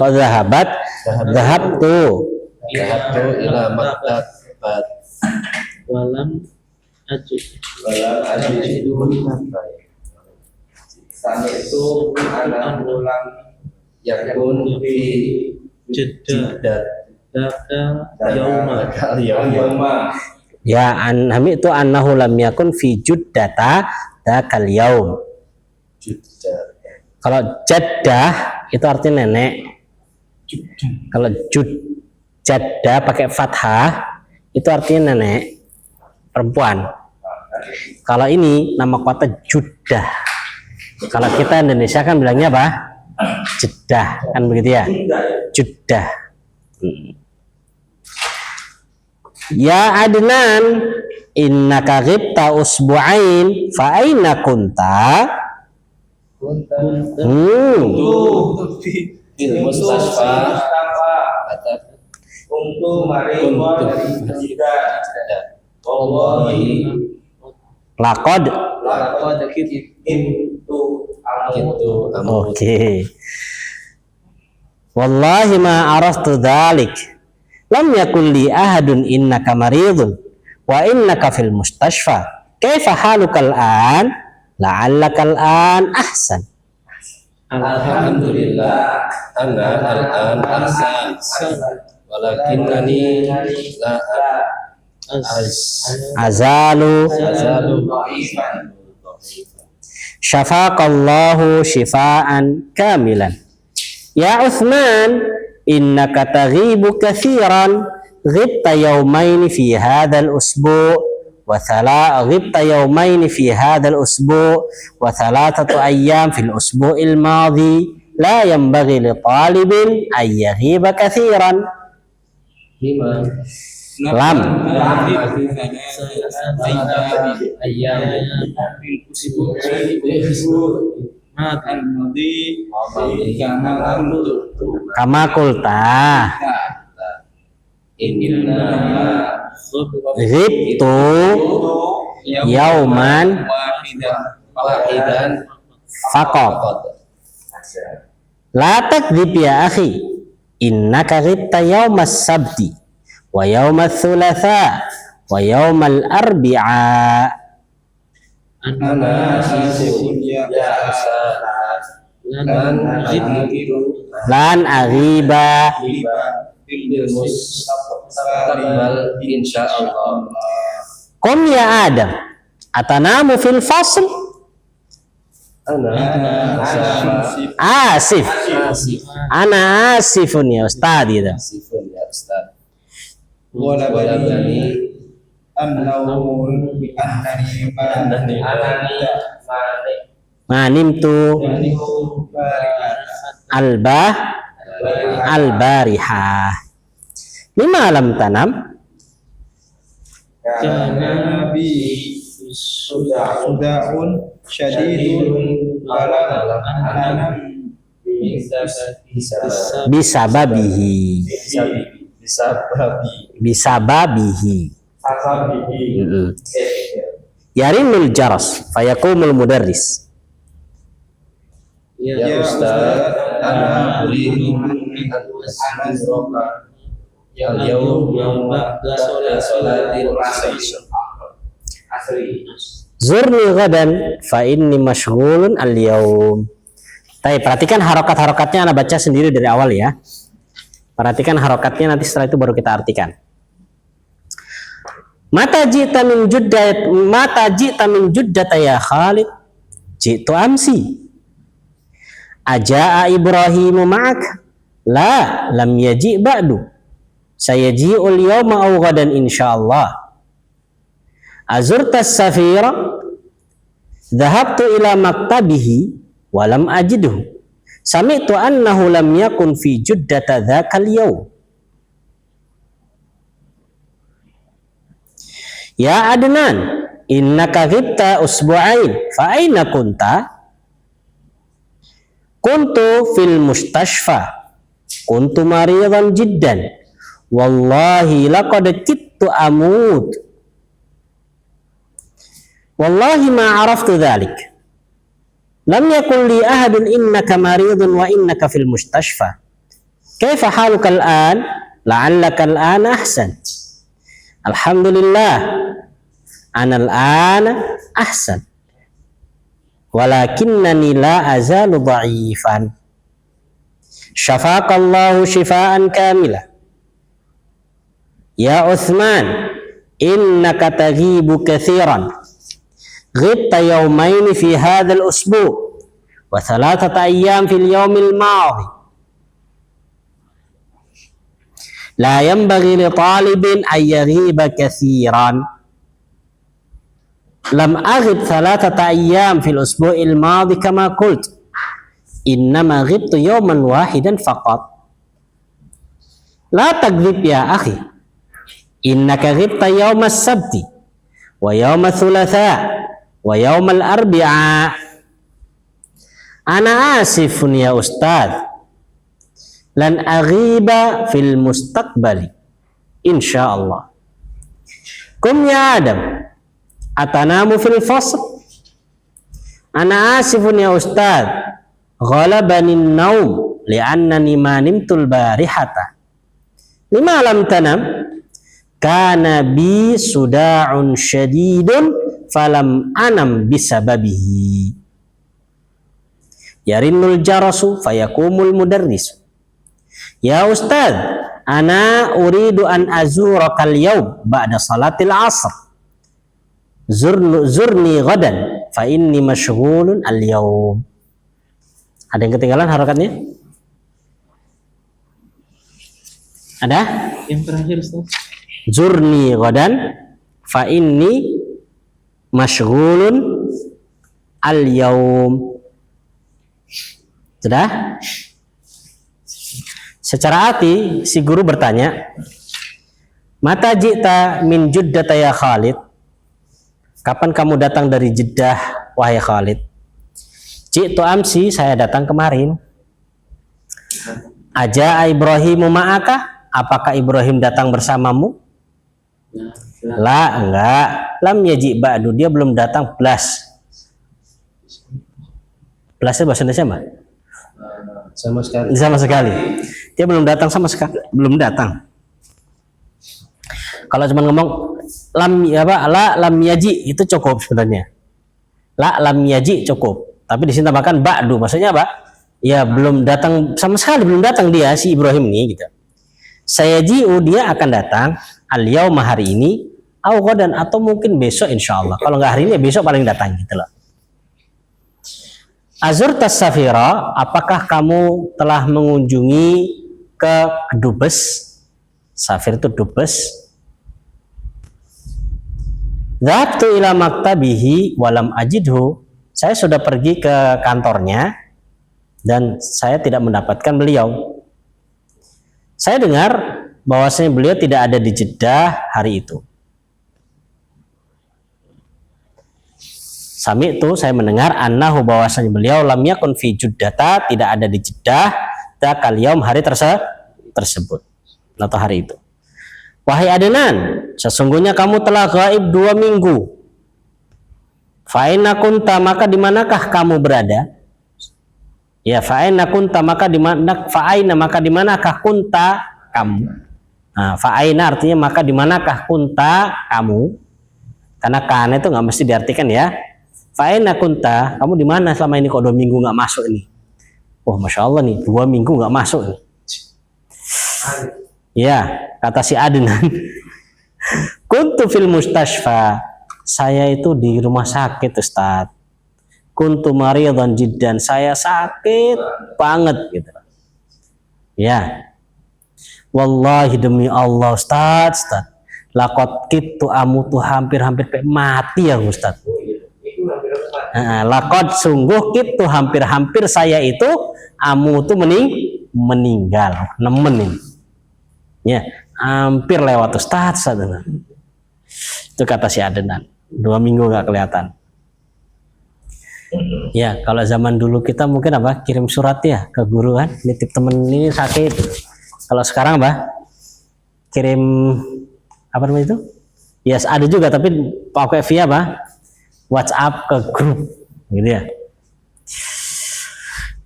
Speaker 1: Kau zahabat. Zahabtu
Speaker 3: ila maktabat
Speaker 2: walam ajid
Speaker 4: Sami itu anak ulang
Speaker 3: yakun fi
Speaker 2: jeda daka
Speaker 3: yauma.
Speaker 1: ya anhami itu annahu lam yakun fi juddata dakal yaum. Kalau jaddah itu artinya nenek. Kalau jaddah pakai fathah itu artinya nenek perempuan. Kalau ini nama kota Judah. Kalau kita Indonesia kan bilangnya apa? Jeddah, kan begitu ya? Judah. Ya Adnan, innaka ghibta usbu'ain fa aina kunta?
Speaker 3: Fil mustasfa
Speaker 4: untuk mariwa dari jida. Wallahi
Speaker 1: Laqad.
Speaker 4: itu
Speaker 1: Oke. Wallahi ma araftu dhalik. Lam yakun li ahadun innaka maridun wa innaka fil mustashfa. Kaifa haluka al-an? La'allaka al-an ahsan.
Speaker 3: Alhamdulillah ana al-an ahsan walakinnani la
Speaker 1: azalu syafaqallahu shifaan kamilan. Ya Uthman, innaka taghibu kathiran, ghibta yawmaini fi hadzal usbu' ghibta yawmaini fi hadzal usbu' wa thalathatu ayyam fil usbu'il madhi, la yanbaghi li talibin an yaghiba kathiran. Lam kama kulta ghibtu yauman faqat. La takdzib ya akhi, innaka ghibta yaumas sabti wa yaumas thulatha wa yaumal arbi'a. Lan aghiba
Speaker 3: insyaallah.
Speaker 1: Qum ya Adam, atanamu fil fasl? Asif. Ana asifun ya Ustaz gitu.
Speaker 3: Asifun ya Ustaz.
Speaker 4: Walabani an-nawm bi annani
Speaker 1: Manimtu al-barihah. Lima lam tanam?
Speaker 4: kana bi sudaun syadidun balam anam
Speaker 1: Bisababihi. Yarinul jaras fayakumul mudarris.
Speaker 3: Ya Ustaz, ana uridu an azroka al-yawm ba'da sholatil asri.
Speaker 1: Zurni gadan fa inni mashghulun al-yawm. Perhatikan harokat-harokatnya, Anda baca sendiri dari awal ya. Perhatikan harokatnya, nanti setelah itu baru kita artikan. Mata ji'ta min juddata ya Khalid? Ji'tu amsi. Aja'a Ibrahimu ma'ak? La, lam yaji' ba'du. Sayaji'ul yawma aw ghadan insyaallah. Azurta as-safira? Dhahabtu ila maktabihi wa lam ajidhu. Sami'tu annahu lam yakun fi juddata dzakal yawm. Ya Adnan, innaka ghibta usbu'ain fa aina kunta? Kuntu fil mustashfa. Kuntu maridan jiddan. Wallahi laqad kittu amut. Wallahi ma araftu dhalik. Lam yakun li ahadun innaka maridun wa innaka fil mustashfa. Kaifa haluka al-an? La'allaka al-an ahsan. Alhamdulillah. Ana al-an ahsan. Walakinnani la azalu dha'ifan. Syafaqallahu shifaan kamila. Ya Uthman, innaka taghibu kathiran. Ghibta yawmaini fi hadzal usbu' wa thalathata ayyam fil yawmil madhi. La yanbaghi li talibin an yaghiba kathiran. Lam aghib thalathata ayyam fil usbu'il madhi kama qult. Innama ghibtu yawman wahidan faqat. La takdzib ya akhi. Innaka ghibta yawmas sabti wa yawmas thulatha wa yawmal arbi'a. Ana asifun ya Ustaz. Lan aghiba fil mustaqbali insyaallah. Kum ya Adam, atanamu fil fasl? Ana asifun ya Ustaz. Ghalabani an-naum li'annani ma nimtul barihata. Lima lam tanam? Kana bi suda'un syadidun falam anam bisababihi. Yarinnul jarasu fayakumul mudarris. Ya Ustaz, ana uridu an azurakal yaum ba'da salatil asr. Zurni ghadan fa inni masyghulun al yaum. Ada yang ketinggalan harakatnya? Ada?
Speaker 2: Yang terakhir Ustaz.
Speaker 1: Zurni ghadan fa inni masyghulun al yaum. Sudah? Secara hati si guru bertanya, mata ji'ta min Juddata ya Khalid? Kapan kamu datang dari Jeddah wahai Khalid? Ji'tu amsi, saya datang kemarin. Aja Ibrahimu ma'aka? Apakah Ibrahim datang bersamamu? La, enggak. Lam yaji ba'du, dia belum datang belas. Belas itu bahasa Indonesia, Mbak?
Speaker 3: Sama sekali.
Speaker 1: Sama sekali. Dia belum datang sama sekali, belum datang. Kalau cuma ngomong lam yaji itu cukup sebenarnya. La lam yaji cukup. Tapi di sini tambahkan ba'du, maksudnya apa? Ya belum datang sama sekali, belum datang dia si Ibrahim ini gitu. Sayaji'u, dia akan datang al-yauma hari ini, au ghadan, atau mungkin besok insyaallah. Kalau nggak hari ini ya besok paling datang gitu loh. Azurtas Safira, apakah kamu telah mengunjungi ke Dubes? Safir itu Dubes. Dhabtu ila maktabihi walam ajidhu. Saya sudah pergi ke kantornya dan saya tidak mendapatkan beliau. Saya dengar bahwasanya beliau tidak ada di Jeddah hari itu. Sami itu saya mendengar annahu bahwasanya beliau lam yakun fi Juddata, tidak ada di Jeddah dzakal yaum, hari tersebut atau hari itu. Wahai Adnan, sesungguhnya kamu telah gaib 2 minggu. Fa'ina kunta, maka di manakah kamu berada? Ya, fa'ina kunta, maka di mana, fa'aina, maka di manakah kunta kamu? Nah, fa'aina artinya maka di manakah kunta kamu? Karena kana itu nggak mesti diartikan ya. Fa'aina kunta, kamu di mana selama ini kok 2 minggu nggak masuk ini? Oh, masya Allah nih, 2 minggu nggak masuk nih. Ya, kata si Adnan. Kuntu fil mustashfa. Saya itu di rumah sakit, Ustaz. Kuntu maridhan jiddan, saya sakit banget gitu. Ya. Wallahi demi Allah, Ustaz. Laqad kittu amutu, hampir-hampir mati ya, Ustaz. Laqad sungguh kittu, hampir-hampir saya itu amutu meninggal, nemenin. Ya, hampir lewat Ustaz. Itu kata si Adnan. 2 minggu nggak kelihatan. Ya, kalau zaman dulu kita mungkin apa? Kirim surat ya ke guru kan, nitip temen ini sakit. Kalau sekarang apa? Kirim apa namanya itu? Ya, ada juga tapi pakai via apa? WhatsApp ke grup, gitu ya.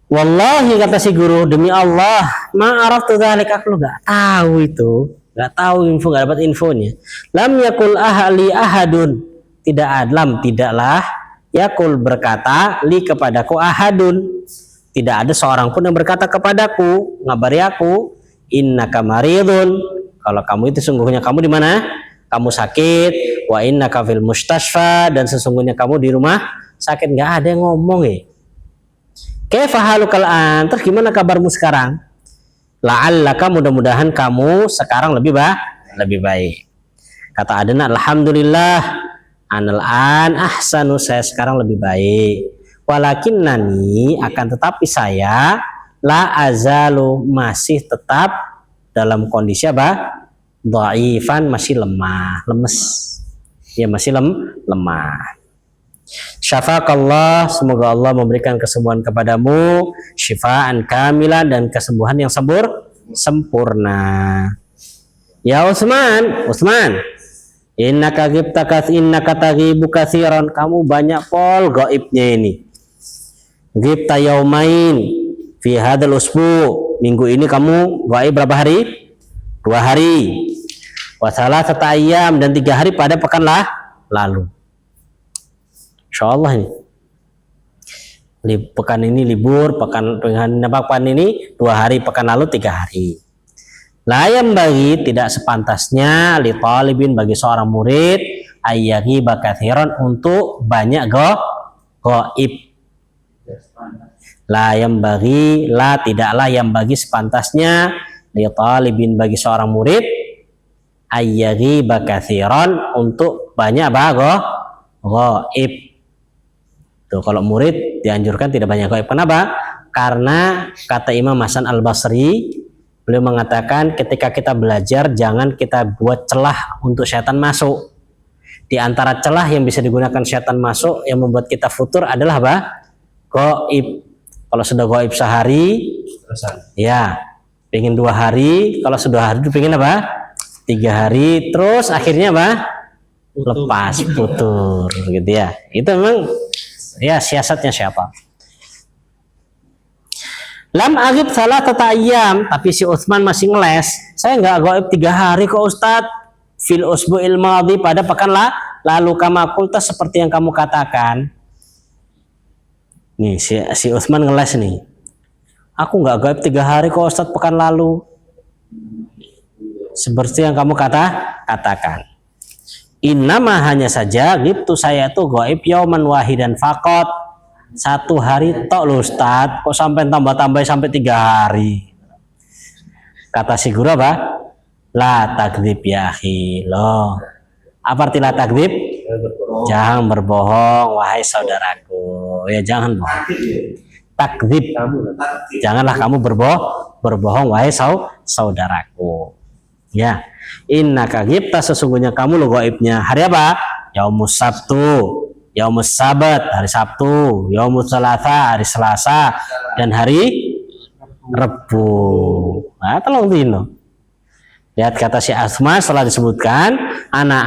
Speaker 1: Wallahi, kata si guru, demi Allah, ma'araftu dzalik, aku nggak tahu itu. Nggak tahu info, nggak dapat infonya. Lam yakul ahli ahadun, tidaklah yakul berkata li kepadaku ahadun, tidak ada seorang pun yang berkata kepadaku, ngabari aku, innaka maridun, kalau kamu itu sungguhnya kamu di mana? Kamu sakit. Wa innaka fil mustashfa, dan sesungguhnya kamu di rumah sakit. Nggak ada yang ngomong ya. Kaifa halukal an, terus gimana kabarmu sekarang? La'allaka, mudah-mudahan kamu sekarang lebih baik. Kata Adnan, alhamdulillah, anal an ahsanu, saya sekarang lebih baik. Walakinnani, akan tetapi saya la azalu, masih tetap dalam kondisi apa? Dhaifan, masih lemah, lemes. Ya, masih lemah. Syafaqallah, semoga Allah memberikan kesembuhan kepadamu, syifaan kamilan, dan kesembuhan yang sempurna. Ya Utsman, innaka taghibu katsiran, kamu banyak pol gaibnya ini. Ghibta yaumain fi hadzal usbu, minggu ini kamu gaib berapa hari? 2 hari. Wa thalathata ayyam, dan 3 hari pada pekan lalu. Insyaallah ini pekan ini libur, pekan ini 2 hari, pekan lalu 3 hari. Layam bagi tidak sepantasnya li talibin bagi seorang murid ayyagi bakathiron untuk banyak goib. Layam bagi la tidaklah yang bagi sepantasnya li talibin bagi seorang murid ayyagi bakathiron untuk banyak goib. Tuh, kalau murid dianjurkan tidak banyak goib. Kenapa? Karena kata Imam Hasan Al-Basri, beliau mengatakan ketika kita belajar jangan kita buat celah untuk syaitan masuk. Di antara celah yang bisa digunakan syaitan masuk yang membuat kita futur adalah apa? Goib. Kalau sudah goib sehari, ya pengen 2 hari. Kalau sudah hari pengen apa? 3 hari. Terus akhirnya apa? Lepas, putur, gitu ya. Itu memang ya siasatnya siapa? Lam agib salah ayam, tapi si Utsman masih ngeles. Saya nggak goib 3 hari kok Ustadz. Fil usbu'il madhi, pada pekan lalu kama kulta seperti yang kamu katakan. Nih si Utsman ngeles nih. Aku nggak goib 3 hari kok Ustadz pekan lalu. Seperti yang kamu katakan. Innama hanya saja gitu saya tuh goib yauman wahidan faqat. 1 hari tok loh Ustaz, kok sampai tambah-tambah sampai 3 hari. Kata si guru apa? La takdzib ya akhi. Loh. Apa arti la takdzib? Jangan berbohong wahai saudaraku. Ya jangan bohong. Takdzib. Janganlah kamu berbohong wahai saudaraku. Ya. Innaka ghibta, sesungguhnya kamu lo goibnya hari apa? Yaumus Sabtu, Yaumus Sabat hari Sabtu, Yaumus Salasa hari Selasa, dan hari Rebu. Nah, tolong dino. Lihat kata si Asma setelah disebutkan, ana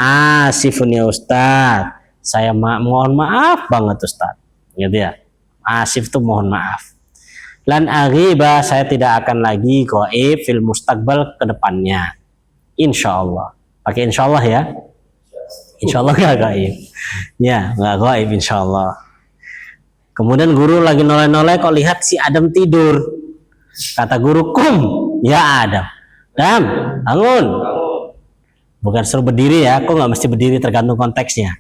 Speaker 1: asifun ya Ustaz. Saya mohon maaf banget Ustaz. Gitu ya. Asif itu mohon maaf. Lan aghiba, saya tidak akan lagi goib fil mustaqbal ke depannya. Insya Allah. Pakai insya Allah ya. Insya Allah nggak gaib. Ya, nggak gaib insya Allah. Kemudian guru lagi noleh-noleh kok lihat si Adam tidur. Kata guru, kum, ya Adam. Adam, bangun. Bukan suruh berdiri ya, kok nggak mesti berdiri tergantung konteksnya.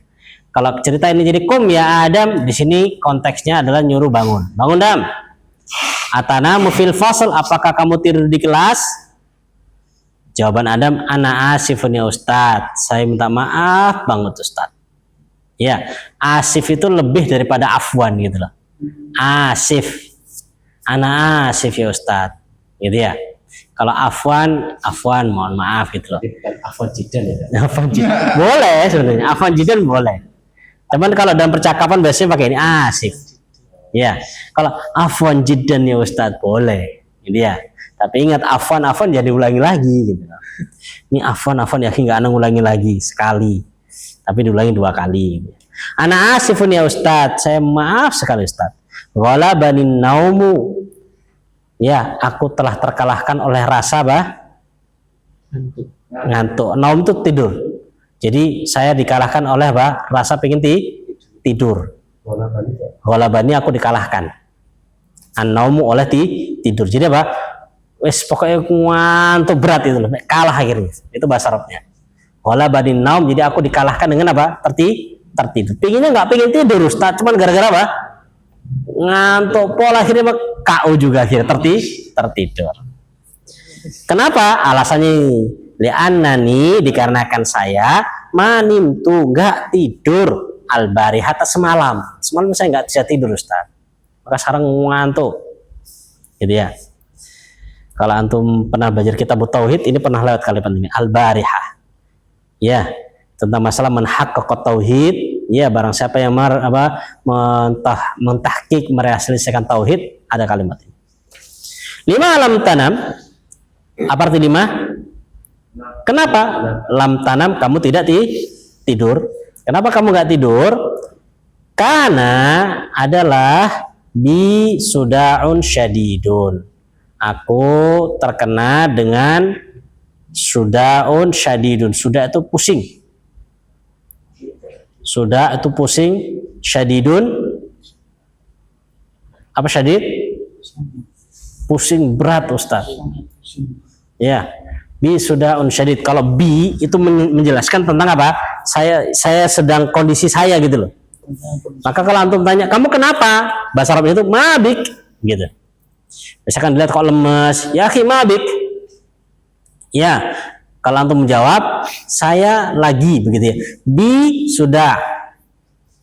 Speaker 1: Kalau cerita ini jadi kum ya Adam, di sini konteksnya adalah nyuruh bangun. Bangun Adam. Atana mufil fasl, apakah kamu tidur di kelas? Jawaban Adam, ana asifun ya Ustadz. Saya minta maaf banget Ustadz. Ya, asif itu lebih daripada afwan gitu loh. Asif. Ana asif ya Ustadz. Gitu ya. Kalau afwan mohon maaf gitu loh.
Speaker 3: Afwan jidan ya.
Speaker 1: Afwan jidan. Boleh sebenarnya. Afwan jidan boleh. Cuman kalau dalam percakapan biasanya pakai ini asif. Ya. Kalau afwan jidan ya Ustadz boleh. Gitu ya. Tapi ingat afwan jangan diulangi lagi gitu. Ini afwan ya nggak ana ulangi lagi sekali. Tapi diulangi 2 kali. Ana asifun ya Ustadz, saya maaf sekali Ustadz. Ghalabanin naumu. Ya, aku telah terkalahkan oleh rasa ngantuk. Naum itu tidur. Jadi saya dikalahkan oleh rasa pengen tidur. Ghalabani aku dikalahkan. An-naumu oleh tidur. Jadi apa? Wes pokoknya ngantuk berat itu loh, kalah akhirnya. Itu bahasa Arabnya. Ghalabani naum, jadi aku dikalahkan dengan apa? Tertidur. Pinginnya nggak pengen tidur Ustaz, cuman gara-gara apa? Ngantuk pola akhirnya KO juga akhirnya tertidur. Kenapa? Alasannya li'annani, dikarenakan saya manimtu nggak tidur al-barihata semalam. Semalam saya nggak bisa tidur Ustaz. Maka sekarang ngantuk. Gitu ya. Kalau antum pernah belajar kitab tauhid, ini pernah lewat kalimat ini, al-barihah. Ya, tentang masalah menhaqqaq tauhid, ya barang siapa yang mentahqiq merealisasikan tauhid, ada kalimat ini. 5 lam tanam. Apa arti 5? Kenapa lam tanam kamu tidak tidur? Kenapa kamu nggak tidur? Karena adalah bi sudaun syadidun. Aku terkena dengan sudaun syadidun. Suda itu pusing. Suda itu pusing. Syadidun. Apa syadid? Pusing berat Ustaz. Ya. Bi sudah unsyadid. Kalau bi itu menjelaskan tentang apa? Saya sedang kondisi saya gitu loh. Maka kalau antum tanya, kamu kenapa? Bahasa Arabnya itu mabik gitu. Misalkan dilihat kok lemes, ya akhi mabik. Ya, kalau antum menjawab, saya lagi begitu ya. Bi sudah.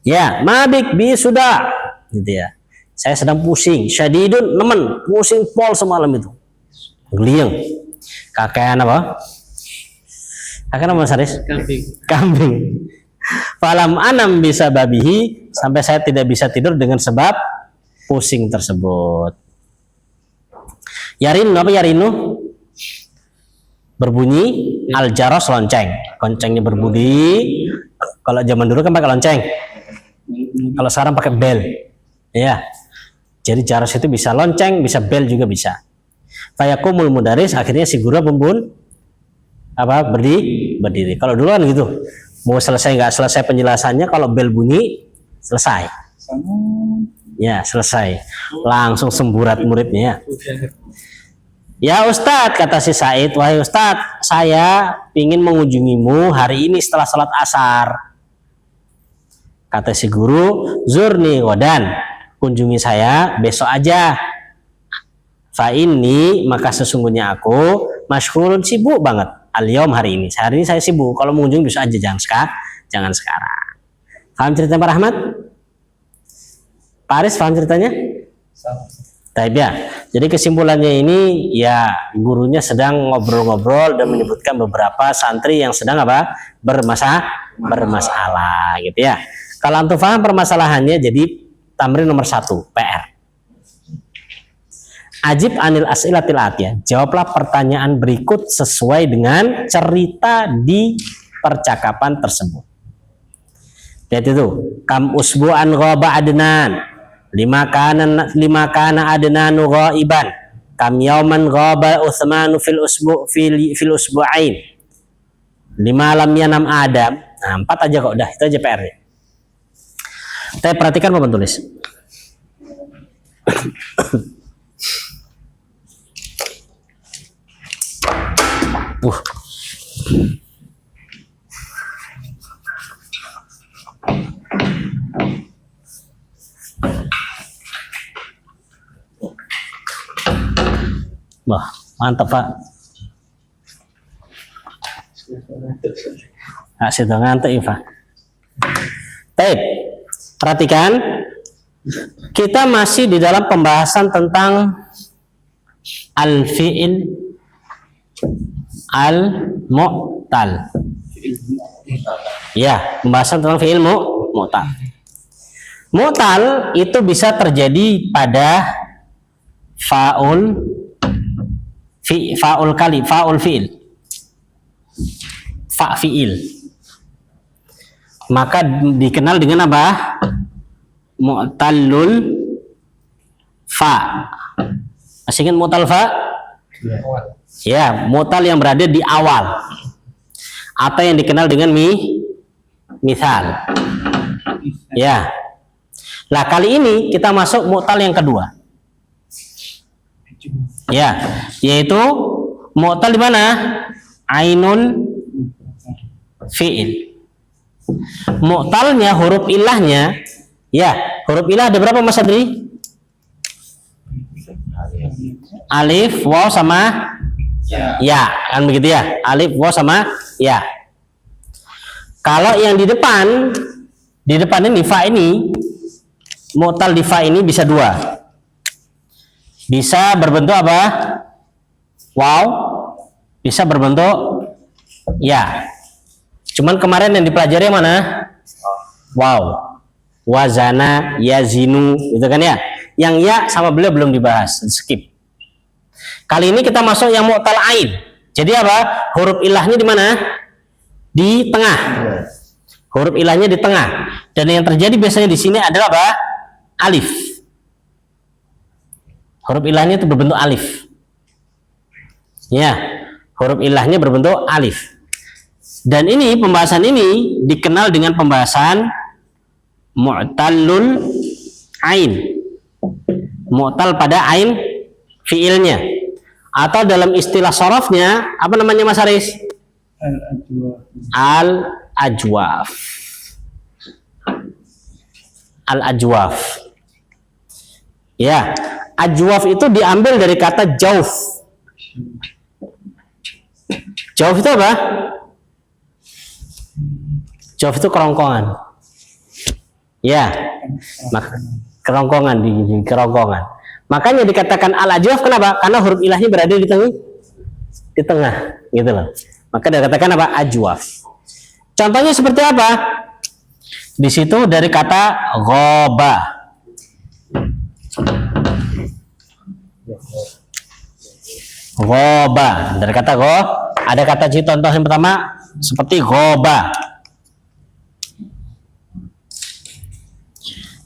Speaker 1: Ya, mabik bi sudah. Gitu ya. Saya sedang pusing, syadidun nemen, pusing pol semalam itu. Geliang. Kakean apa? Kakean apa Mas Haris?
Speaker 2: Kambing.
Speaker 1: Kambing. Falam anam bisa babihi, sampai saya tidak bisa tidur dengan sebab pusing tersebut. Yarinu apa yarinu? Berbunyi al-jaros lonceng. Loncengnya berbunyi. Kalau zaman dulu kan pakai lonceng. Kalau sekarang pakai bel. Ya. Jadi jaros itu bisa lonceng, bisa bel juga bisa. Fayakumul mudaris, akhirnya si guru berdiri. Kalau dulu kan gitu, mau selesai nggak selesai penjelasannya, kalau bel bunyi selesai. Ya selesai, langsung semburat muridnya. Ya Ustadz, kata si Said, wahai Ustadz, saya ingin mengunjungimu hari ini setelah salat asar. Kata si guru, zurni godan, kunjungi saya besok aja. Fa ini maka sesungguhnya aku masyhurun, sibuk banget al-yom hari ini. Hari ini saya sibuk. Kalau mengunjungi bisa aja, jangan sekarang. Paham ceritanya Pak Rahmat? Pak Aris paham ceritanya? Taib ya. Jadi kesimpulannya ini ya gurunya sedang ngobrol-ngobrol dan menyebutkan beberapa santri yang sedang apa? Bermasalah gitu ya. Kalau antum paham permasalahannya, jadi tamrin nomor 1 PR. Ajib anil as'ilatil atiyah. Jawablah pertanyaan berikut sesuai dengan cerita di percakapan tersebut. Lihat itu. Kam usbu'an ghaba adnan. Lima kana adnanu ghaiban. Kam yauman ghaba Utsmanu fil usbu'ain. 5 lam yanam Adam. Nah, 4 aja kok, udah itu aja PR-nya. Saya perhatikan Bapak tulis. Wah, mantap Pak. Situ ngantuk ya Pak. Baik, perhatikan. Kita masih di dalam pembahasan tentang al-fi'il al-mu'tal. Ya, pembahasan tentang fi'il mu'tal. Mu'tal itu bisa terjadi pada fa'ul kali, fa'ul fi'il. Fa' fi'il. Maka dikenal dengan apa? Mu'tallul fa. Masih ingat mu'tal fa? Ya, mu'tal yang berada di awal. Atau yang dikenal dengan misal. Ya. Nah, kali ini kita masuk mu'tal yang kedua. Ya, yaitu mu'tal di mana? Ainun fi'il. Mu'talnya, huruf ilahnya, ya, huruf ilah ada berapa Mas Adri? Alif, waw sama ya, kan begitu ya? Alif, waw sama ya. Kalau yang di depan ini fa ini, mu'tal di fa ini bisa 2. Bisa berbentuk apa? Waw, bisa berbentuk ya. Cuman kemarin yang dipelajari mana? Wow. Wazana, yazinu, gitu kan ya. Yang ya sama beliau belum dibahas, skip. Kali ini kita masuk yang mu'tal ain. Jadi apa? Huruf ilahnya di mana? Di tengah. Huruf ilahnya di tengah. Dan yang terjadi biasanya di sini adalah apa? Alif. Huruf ilahnya itu berbentuk alif. Ya, huruf ilahnya berbentuk alif. Dan ini pembahasan ini dikenal dengan pembahasan mu'tallul ain. Mu'tal pada ain fiilnya. Atau dalam istilah sorofnya apa namanya Mas Haris? Al-ajwaf. Al-ajwaf. Ya, ajwaf itu diambil dari kata jauf. Jauf itu apa? Jauf itu kerongkongan. Ya, kerongkongan di kerongkongan. Makanya dikatakan al-ajwaf kenapa? Karena huruf ilahnya berada di tengah, gitu loh. Maka dikatakan apa? Ajwaf. Contohnya seperti apa? Di situ dari kata ghoba. Ghoba, dari kata ada kata contoh yang pertama seperti ghoba.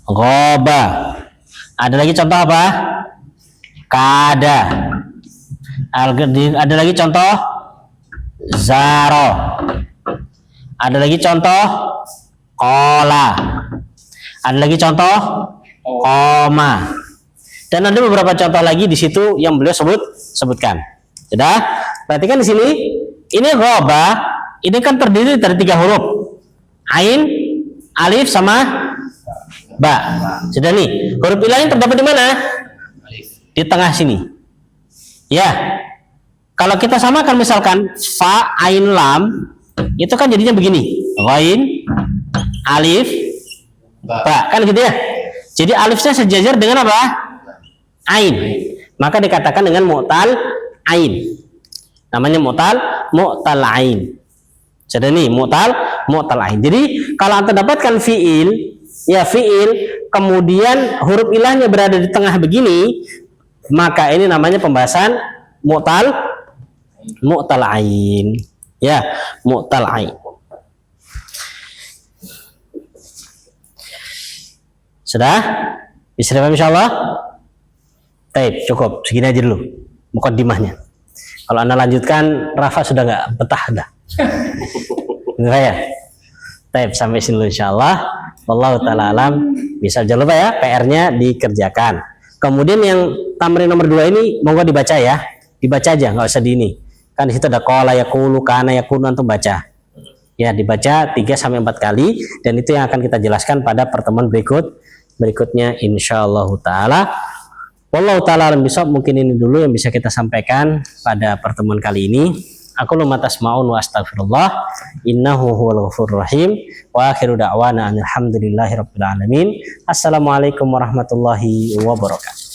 Speaker 1: Ghoba. Ada lagi contoh apa? Kada. Ada lagi contoh zaro. Ada lagi contoh kola. Ada lagi contoh koma. Dan ada beberapa contoh lagi di situ yang beliau sebutkan. Sudah? Perhatikan di sini. Ini ghoba. Ini kan terdiri dari 3 huruf. Ain, alif sama ba. Sudah nih. Huruf ilahnya terdapat di mana? Di tengah sini. Ya. Kalau kita samakan misalkan fa, ain, lam, itu kan jadinya begini. Ghain, alif, ba. Kan gitu ya. Jadi alifnya sejajar dengan apa? Ain. Maka dikatakan dengan mu'tal ain. Namanya mu'tal ain. Sudah nih, mu'tal ain. Jadi kalau Anda dapatkan fiil, ya fiil, kemudian huruf ilahnya berada di tengah begini, maka ini namanya pembahasan mu'tal ain. Ya, mu'tal ain. Sudah? Bisa dipahami insyaallah? Baik, cukup. Segini aja dulu mukaddimahnya. Kalau Anda lanjutkan, Rafa sudah nggak betah dah. Gitu ya. Baik, sampai sini dulu insyaallah. Wallahu ta'ala alam. Bisa jangan lupa ya, PR-nya dikerjakan. Kemudian yang tamrin nomor 2 ini monggo dibaca ya. Dibaca aja, nggak usah di ini. Kan di situ ada qala yaqulu, kana yaqulu, antum baca. Ya, dibaca 3 sampai 4 kali dan itu yang akan kita jelaskan pada pertemuan berikutnya insyaallah taala. Wallahu ta'ala alam bisawab. Mungkin ini dulu yang bisa kita sampaikan pada pertemuan kali ini. Aku lu matasma'un wa astaghfirullah innahu huwal ghafurur rahim wa akhiru da'wana alhamdulillahi rabbil alamin. Assalamualaikum warahmatullahi wabarakatuh.